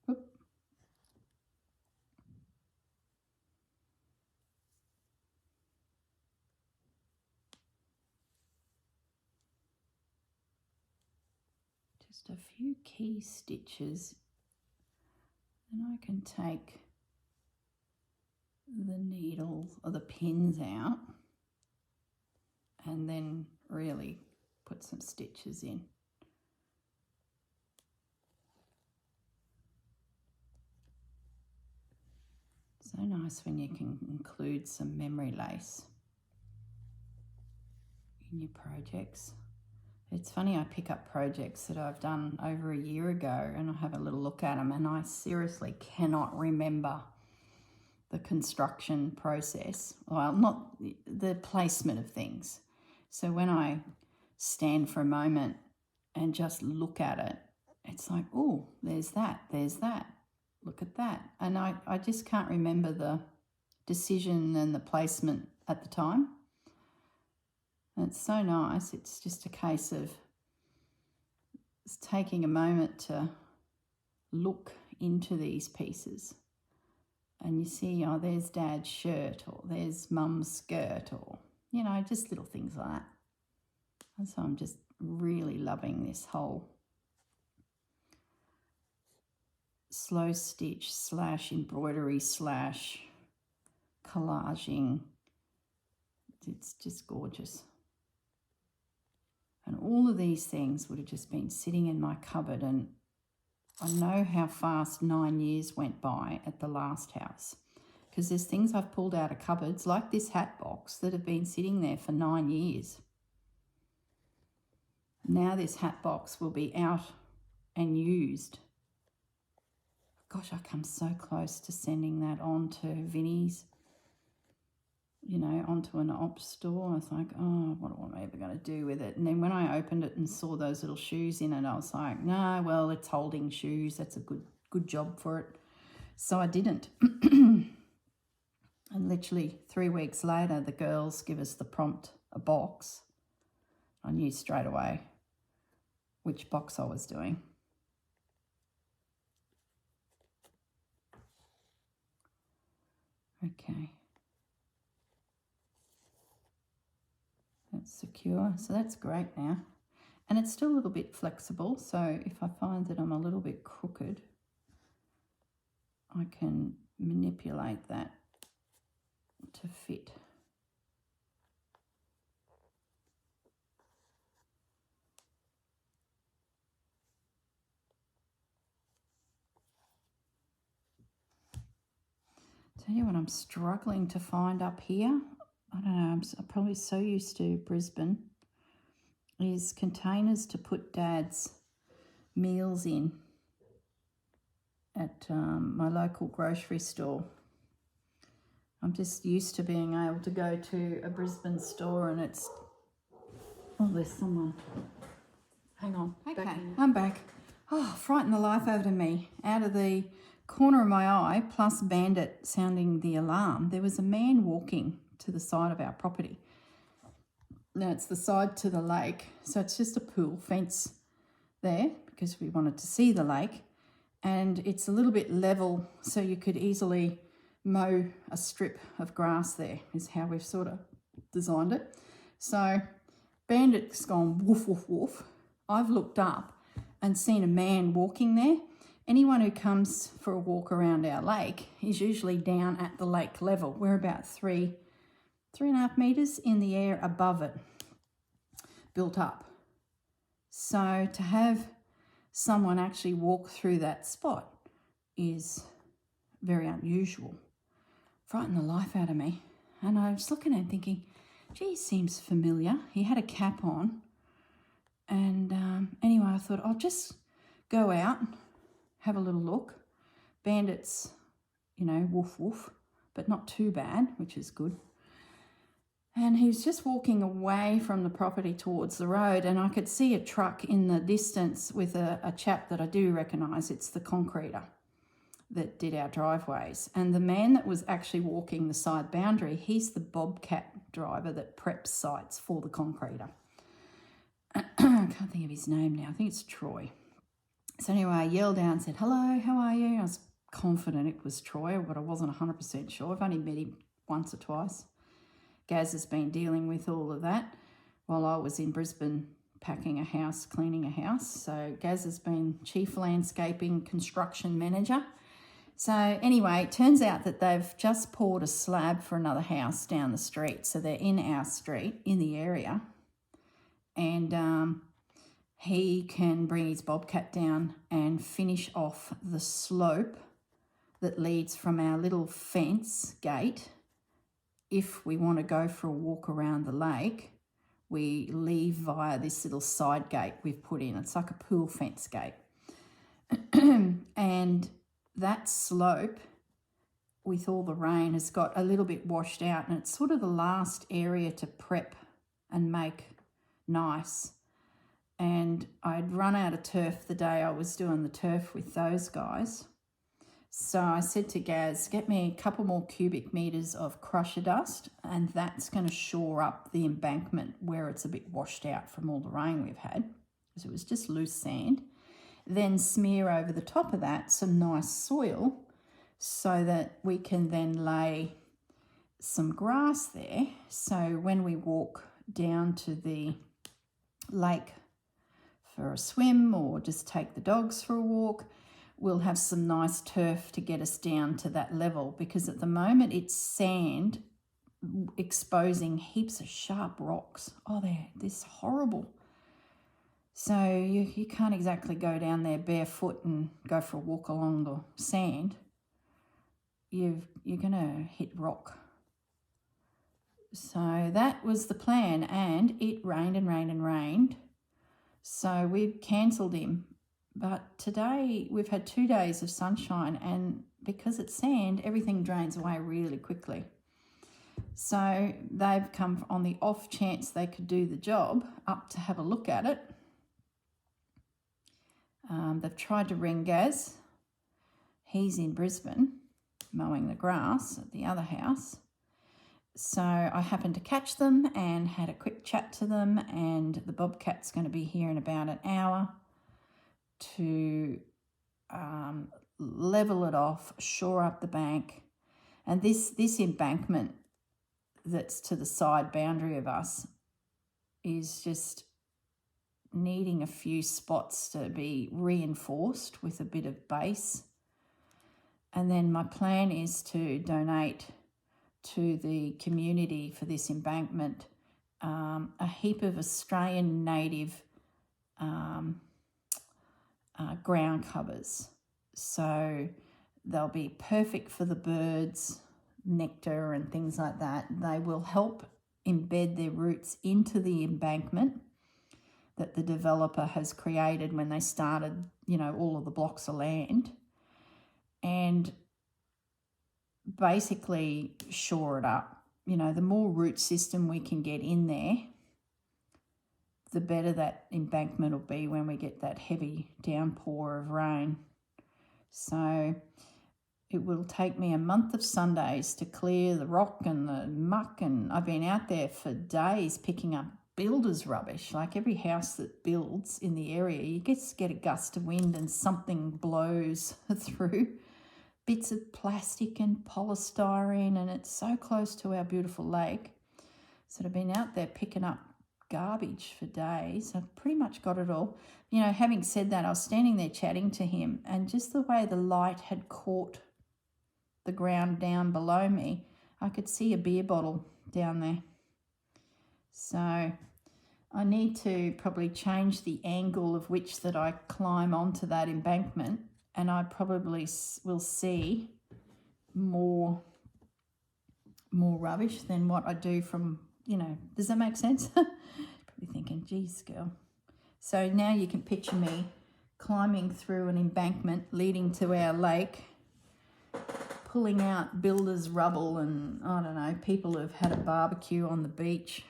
Whoop. Just a few key stitches. Then I can take the needles or the pins out and then really put some stitches in. So nice when you can include some memory lace in your projects. It's funny, I pick up projects that I've done over a year ago and I have a little look at them and I seriously cannot remember the construction process. Well, not the placement of things. So when I stand for a moment and just look at it, it's like, oh, there's that, look at that. And I just can't remember the decision and the placement at the time. It's so nice. It's just a case of taking a moment to look into these pieces. And you see, oh, there's Dad's shirt, or there's Mum's skirt, or, you know, just little things like that. And so I'm just really loving this whole slow stitch / embroidery / collaging. It's just gorgeous. And all of these things would have just been sitting in my cupboard, and I know how fast 9 years went by at the last house, because there's things I've pulled out of cupboards, like this hat box, that have been sitting there for 9 years. Now this hat box will be out and used. Gosh, I come so close to sending that on to Vinnie's, you know, onto an op store. I was like, oh, what am I ever going to do with it? And then when I opened it and saw those little shoes in it, I was like, no, well, it's holding shoes. That's a good job for it. So I didn't. And literally 3 weeks later, the girls give us the prompt, a box. I knew straight away which box I was doing. Okay. That's secure, so that's great now. And it's still a little bit flexible, so if I find that I'm a little bit crooked, I can manipulate that to fit. Tell you what I'm struggling to find up here, I don't know, I'm probably so used to Brisbane, is containers to put Dad's meals in at my local grocery store. I'm just used to being able to go to a Brisbane store and it's... Oh, there's someone. Hang on. Okay, I'm back. Oh, frightened the life out of me. Out of the corner of my eye, plus Bandit sounding the alarm, there was a man walking to the side of our property. Now it's the side to the lake, so it's just a pool fence there because we wanted to see the lake, and it's a little bit level so you could easily mow a strip of grass there, is how we've sort of designed it. So Bandit's gone woof woof woof. I've looked up and seen a man walking there. Anyone who comes for a walk around our lake is usually down at the lake level. We're about 3.5 meters in the air above it, built up. So to have someone actually walk through that spot is very unusual. Frightened the life out of me. And I was looking at him thinking, gee, seems familiar. He had a cap on. And anyway, I thought I'll just go out, have a little look. Bandit's, you know, woof woof, but not too bad, which is good. And he was just walking away from the property towards the road, and I could see a truck in the distance with a chap that I do recognise. It's the concreter that did our driveways. And the man that was actually walking the side boundary, he's the bobcat driver that preps sites for the concreter. I can't think of his name now. I think it's Troy. So anyway, I yelled out and said, "Hello, how are you?" I was confident it was Troy, but I wasn't 100% sure. I've only met him once or twice. Gaz has been dealing with all of that while I was in Brisbane packing a house, cleaning a house. So Gaz has been Chief Landscaping Construction Manager. So anyway, it turns out that they've just poured a slab for another house down the street. So they're in our street, in the area. And he can bring his bobcat down and finish off the slope that leads from our little fence gate. If we want to go for a walk around the lake, we leave via this little side gate we've put in. It's like a pool fence gate. And that slope, with all the rain, has got a little bit washed out, and it's sort of the last area to prep and make nice. And I'd run out of turf the day I was doing the turf with those guys. So I said to Gaz, get me a couple more cubic metres of crusher dust, and that's going to shore up the embankment where it's a bit washed out from all the rain we've had, because it was just loose sand. Then smear over the top of that some nice soil so that we can then lay some grass there. So when we walk down to the lake for a swim or just take the dogs for a walk, we'll have some nice turf to get us down to that level, because at the moment it's sand exposing heaps of sharp rocks. Oh, they're this horrible. So you can't exactly go down there barefoot and go for a walk along the sand. You're going to hit rock. So that was the plan, and it rained and rained and rained. So we've cancelled him. But today we've had 2 days of sunshine, and because it's sand, everything drains away really quickly. So they've come on the off chance they could do the job up to have a look at it. They've tried to ring Gaz. He's in Brisbane mowing the grass at the other house. So I happened to catch them and had a quick chat to them, and the bobcat's going to be here in about an hour to level it off, shore up the bank. And this embankment that's to the side boundary of us is just needing a few spots to be reinforced with a bit of base. And then my plan is to donate to the community for this embankment a heap of Australian native ground covers. So they'll be perfect for the birds, nectar and things like that. They will help embed their roots into the embankment that the developer has created when they started, all of the blocks of land, and basically shore it up. The more root system we can get in there, the better that embankment will be when we get that heavy downpour of rain. So it will take me a month of Sundays to clear the rock and the muck, and I've been out there for days picking up builder's rubbish. Like every house that builds in the area, you get a gust of wind and something blows through. Bits of plastic and polystyrene, and it's so close to our beautiful lake. So I've been out there picking up garbage for days. I've pretty much got it all. Having said that, I was standing there chatting to him, and just the way the light had caught the ground down below me, I could see a beer bottle down there. So I need to probably change the angle of which that I climb onto that embankment, and I probably will see more rubbish than what I do from, does that make sense? Probably thinking, geez, girl. So now you can picture me climbing through an embankment leading to our lake, pulling out builders' rubble, and I don't know, people have had a barbecue on the beach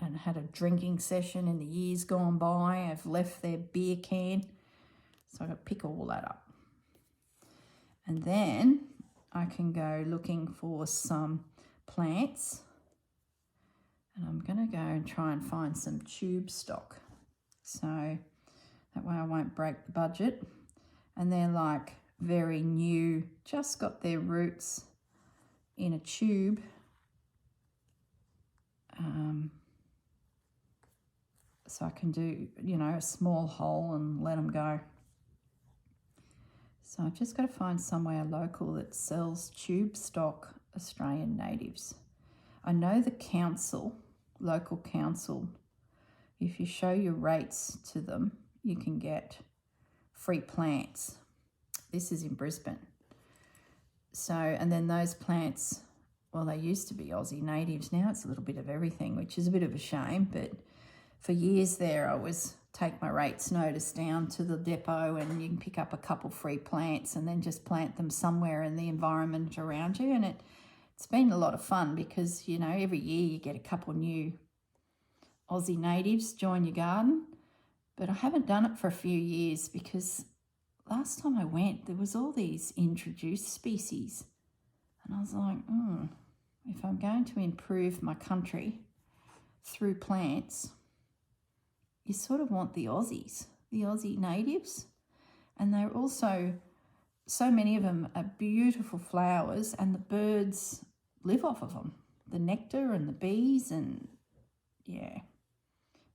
and had a drinking session in the years gone by, have left their beer can. So I've got to pick all that up. And then I can go looking for some plants. And I'm going to go and try and find some tube stock. So that way I won't break the budget. And they're like very new, just got their roots in a tube. So I can do, you know, a small hole and let them go. So I've just got to find somewhere local that sells tube stock Australian natives. I know the council, local council, if you show your rates to them, you can get free plants. This is in Brisbane. So, and then those plants, well, they used to be Aussie natives. Now it's a little bit of everything, which is a bit of a shame. But for years there, I was take my rates notice down to the depot and you can pick up a couple free plants and then just plant them somewhere in the environment around you. And it's been a lot of fun because, you know, every year you get a couple new Aussie natives join your garden. But I haven't done it for a few years because last time I went, there was all these introduced species. And I was like, if I'm going to improve my country through plants, you sort of want the Aussies, the Aussie natives. And they're also, so many of them are beautiful flowers and the birds live off of them. The nectar and the bees and, yeah.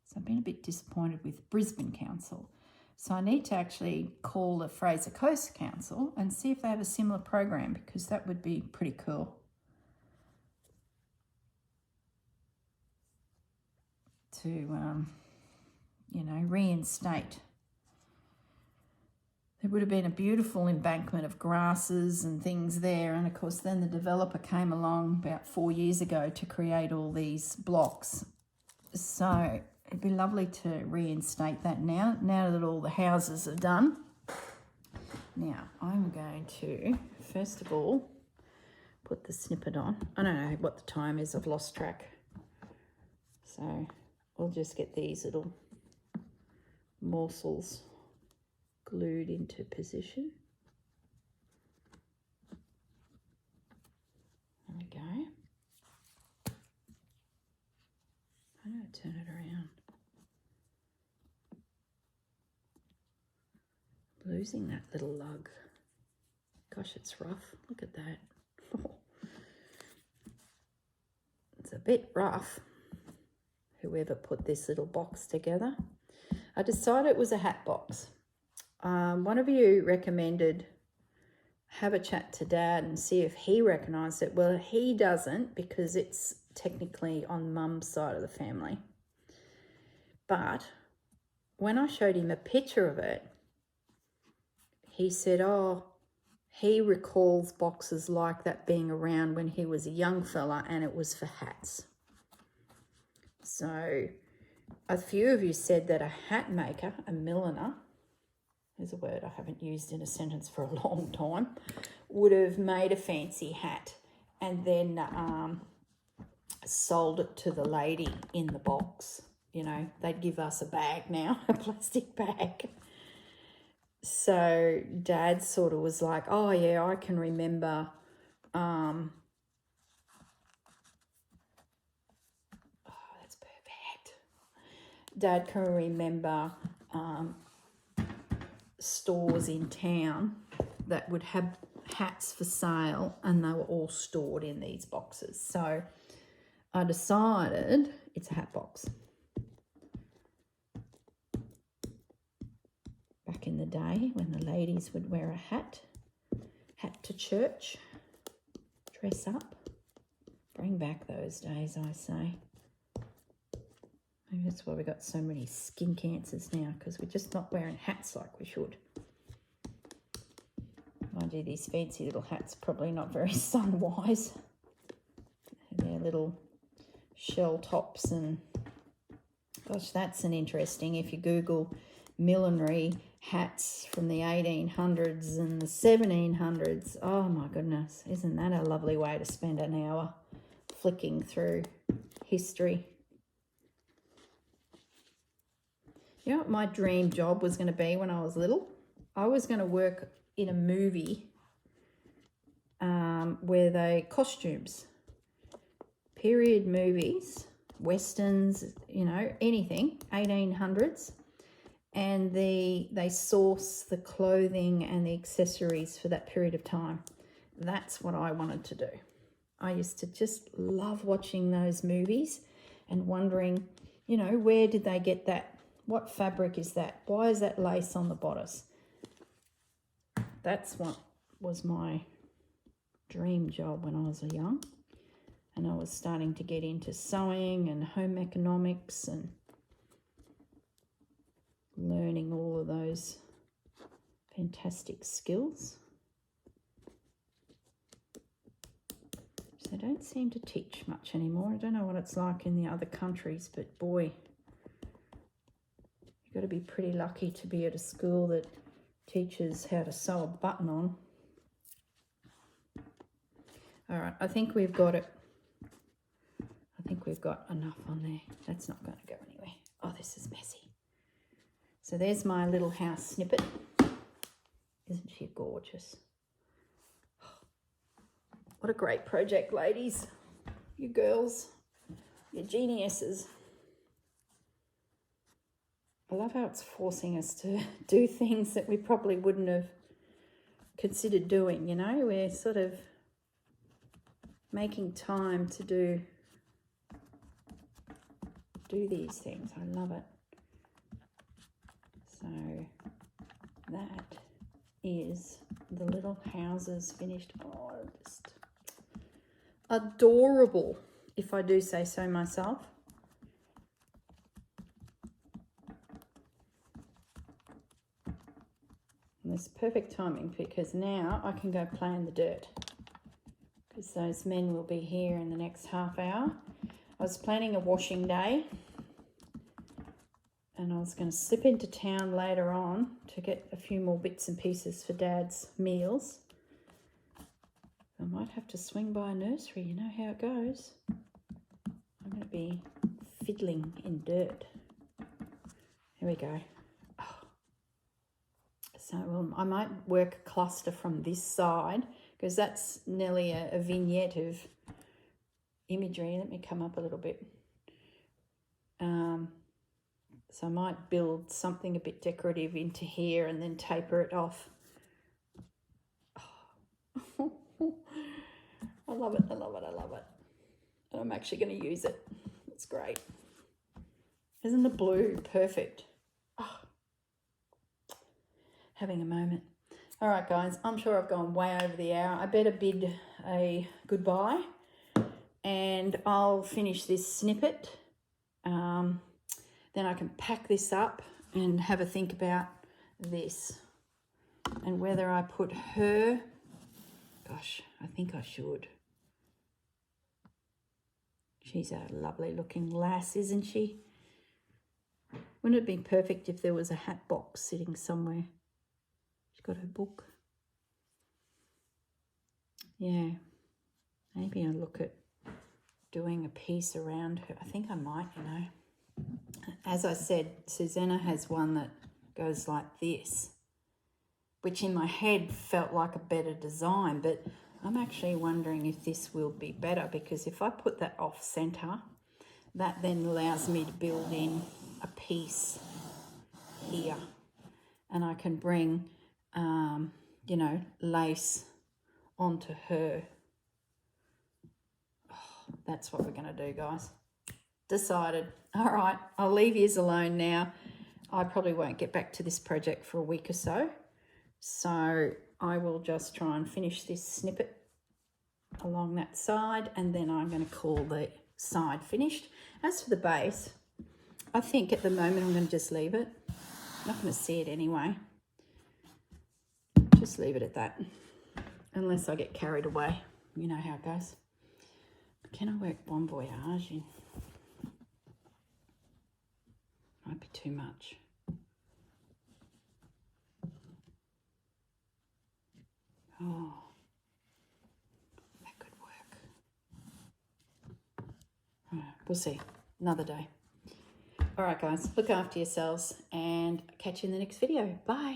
So I've been a bit disappointed with Brisbane Council. So I need to actually call the Fraser Coast Council and see if they have a similar program because that would be pretty cool. To, you know, reinstate. There would have been a beautiful embankment of grasses and things there. And of course, then the developer came along about 4 years ago to create all these blocks. So it'd be lovely to reinstate that now that all the houses are done. Now, I'm going to, first of all, put the snippet on. I don't know what the time is. I've lost track. So we'll just get these little morsels glued into position. There we go. I'm going to turn it around. I'm losing that little lug. Gosh, it's rough. Look at that. It's a bit rough. Whoever put this little box together. I decided it was a hat box. One of you recommended have a chat to Dad and see if he recognised it. Well, he doesn't because it's technically on Mum's side of the family. But when I showed him a picture of it, he said, oh, he recalls boxes like that being around when he was a young fella and it was for hats. So a few of you said that a hat maker, a milliner, is a word I haven't used in a sentence for a long time, would have made a fancy hat and then sold it to the lady in the box. You know, they'd give us a bag now, a plastic bag. So Dad sort of was like, oh yeah, I can remember Dad can remember stores in town that would have hats for sale and they were all stored in these boxes. So I decided it's a hat box. Back in the day when the ladies would wear a hat to church, dress up, bring back those days, I say. Maybe that's why we got so many skin cancers now, because we're just not wearing hats like we should. Mind you, these fancy little hats probably not very sun-wise. They're little shell tops and, gosh, that's an interesting, if you Google millinery hats from the 1800s and the 1700s. Oh my goodness, isn't that a lovely way to spend an hour flicking through history? You know what my dream job was going to be when I was little? I was going to work in a movie where they costumes, period movies, westerns, you know, anything, 1800s. And they source the clothing and the accessories for that period of time. That's what I wanted to do. I used to just love watching those movies and wondering, you know, where did they get that? What fabric is that? Why is that lace on the bodice? That's what was my dream job when I was young. And I was starting to get into sewing and home economics and learning all of those fantastic skills. So they don't seem to teach much anymore. I don't know what it's like in the other countries, but boy, you've got to be pretty lucky to be at a school that teaches how to sew a button on. All right, I think we've got it. I think we've got enough on there. That's not going to go anywhere. Oh, this is messy. So there's my little house snippet. Isn't she gorgeous? What a great project, ladies. You girls, you geniuses. I love how it's forcing us to do things that we probably wouldn't have considered doing, you know? We're sort of making time to do these things. I love it. So that is the little houses finished. Oh, just adorable, if I do say so myself. And it's perfect timing because now I can go play in the dirt because those men will be here in the next half hour. I was planning a washing day and I was going to slip into town later on to get a few more bits and pieces for Dad's meals. I might have to swing by a nursery, you know how it goes. I'm going to be fiddling in dirt. Here we go. Oh. So I might work a cluster from this side because that's nearly a vignette of imagery. Let me come up a little bit. So I might build something a bit decorative into here and then taper it off. Oh. I love it, I love it, I love it. And I'm actually going to use it. It's great. Isn't the blue perfect? Oh. Having a moment. All right, guys, I'm sure I've gone way over the hour. I better bid a goodbye and I'll finish this snippet. Then I can pack this up and have a think about this and whether I put her. Gosh, I think I should. She's a lovely looking lass, isn't she? Wouldn't it be perfect if there was a hat box sitting somewhere? She's got her book. Yeah, maybe I'll look at doing a piece around her. I think I might, you know. As I said, Susanna has one that goes like this, which in my head felt like a better design, but I'm actually wondering if this will be better because if I put that off center, that then allows me to build in a piece here and I can bring, you know, lace onto her. Oh, that's what we're going to do, guys. Decided. All right, I'll leave yous alone now. I probably won't get back to this project for a week or so. So I will just try and finish this snippet along that side and then I'm going to call the side finished. As for the base, I think at the moment I'm going to just leave it. I'm not going to see it anyway. Just leave it at that. Unless I get carried away. You know how it goes. Can I work Bon Voyage in? Might be too much. we'll see. Another day. All right, guys, look after yourselves and catch you in the next video. Bye.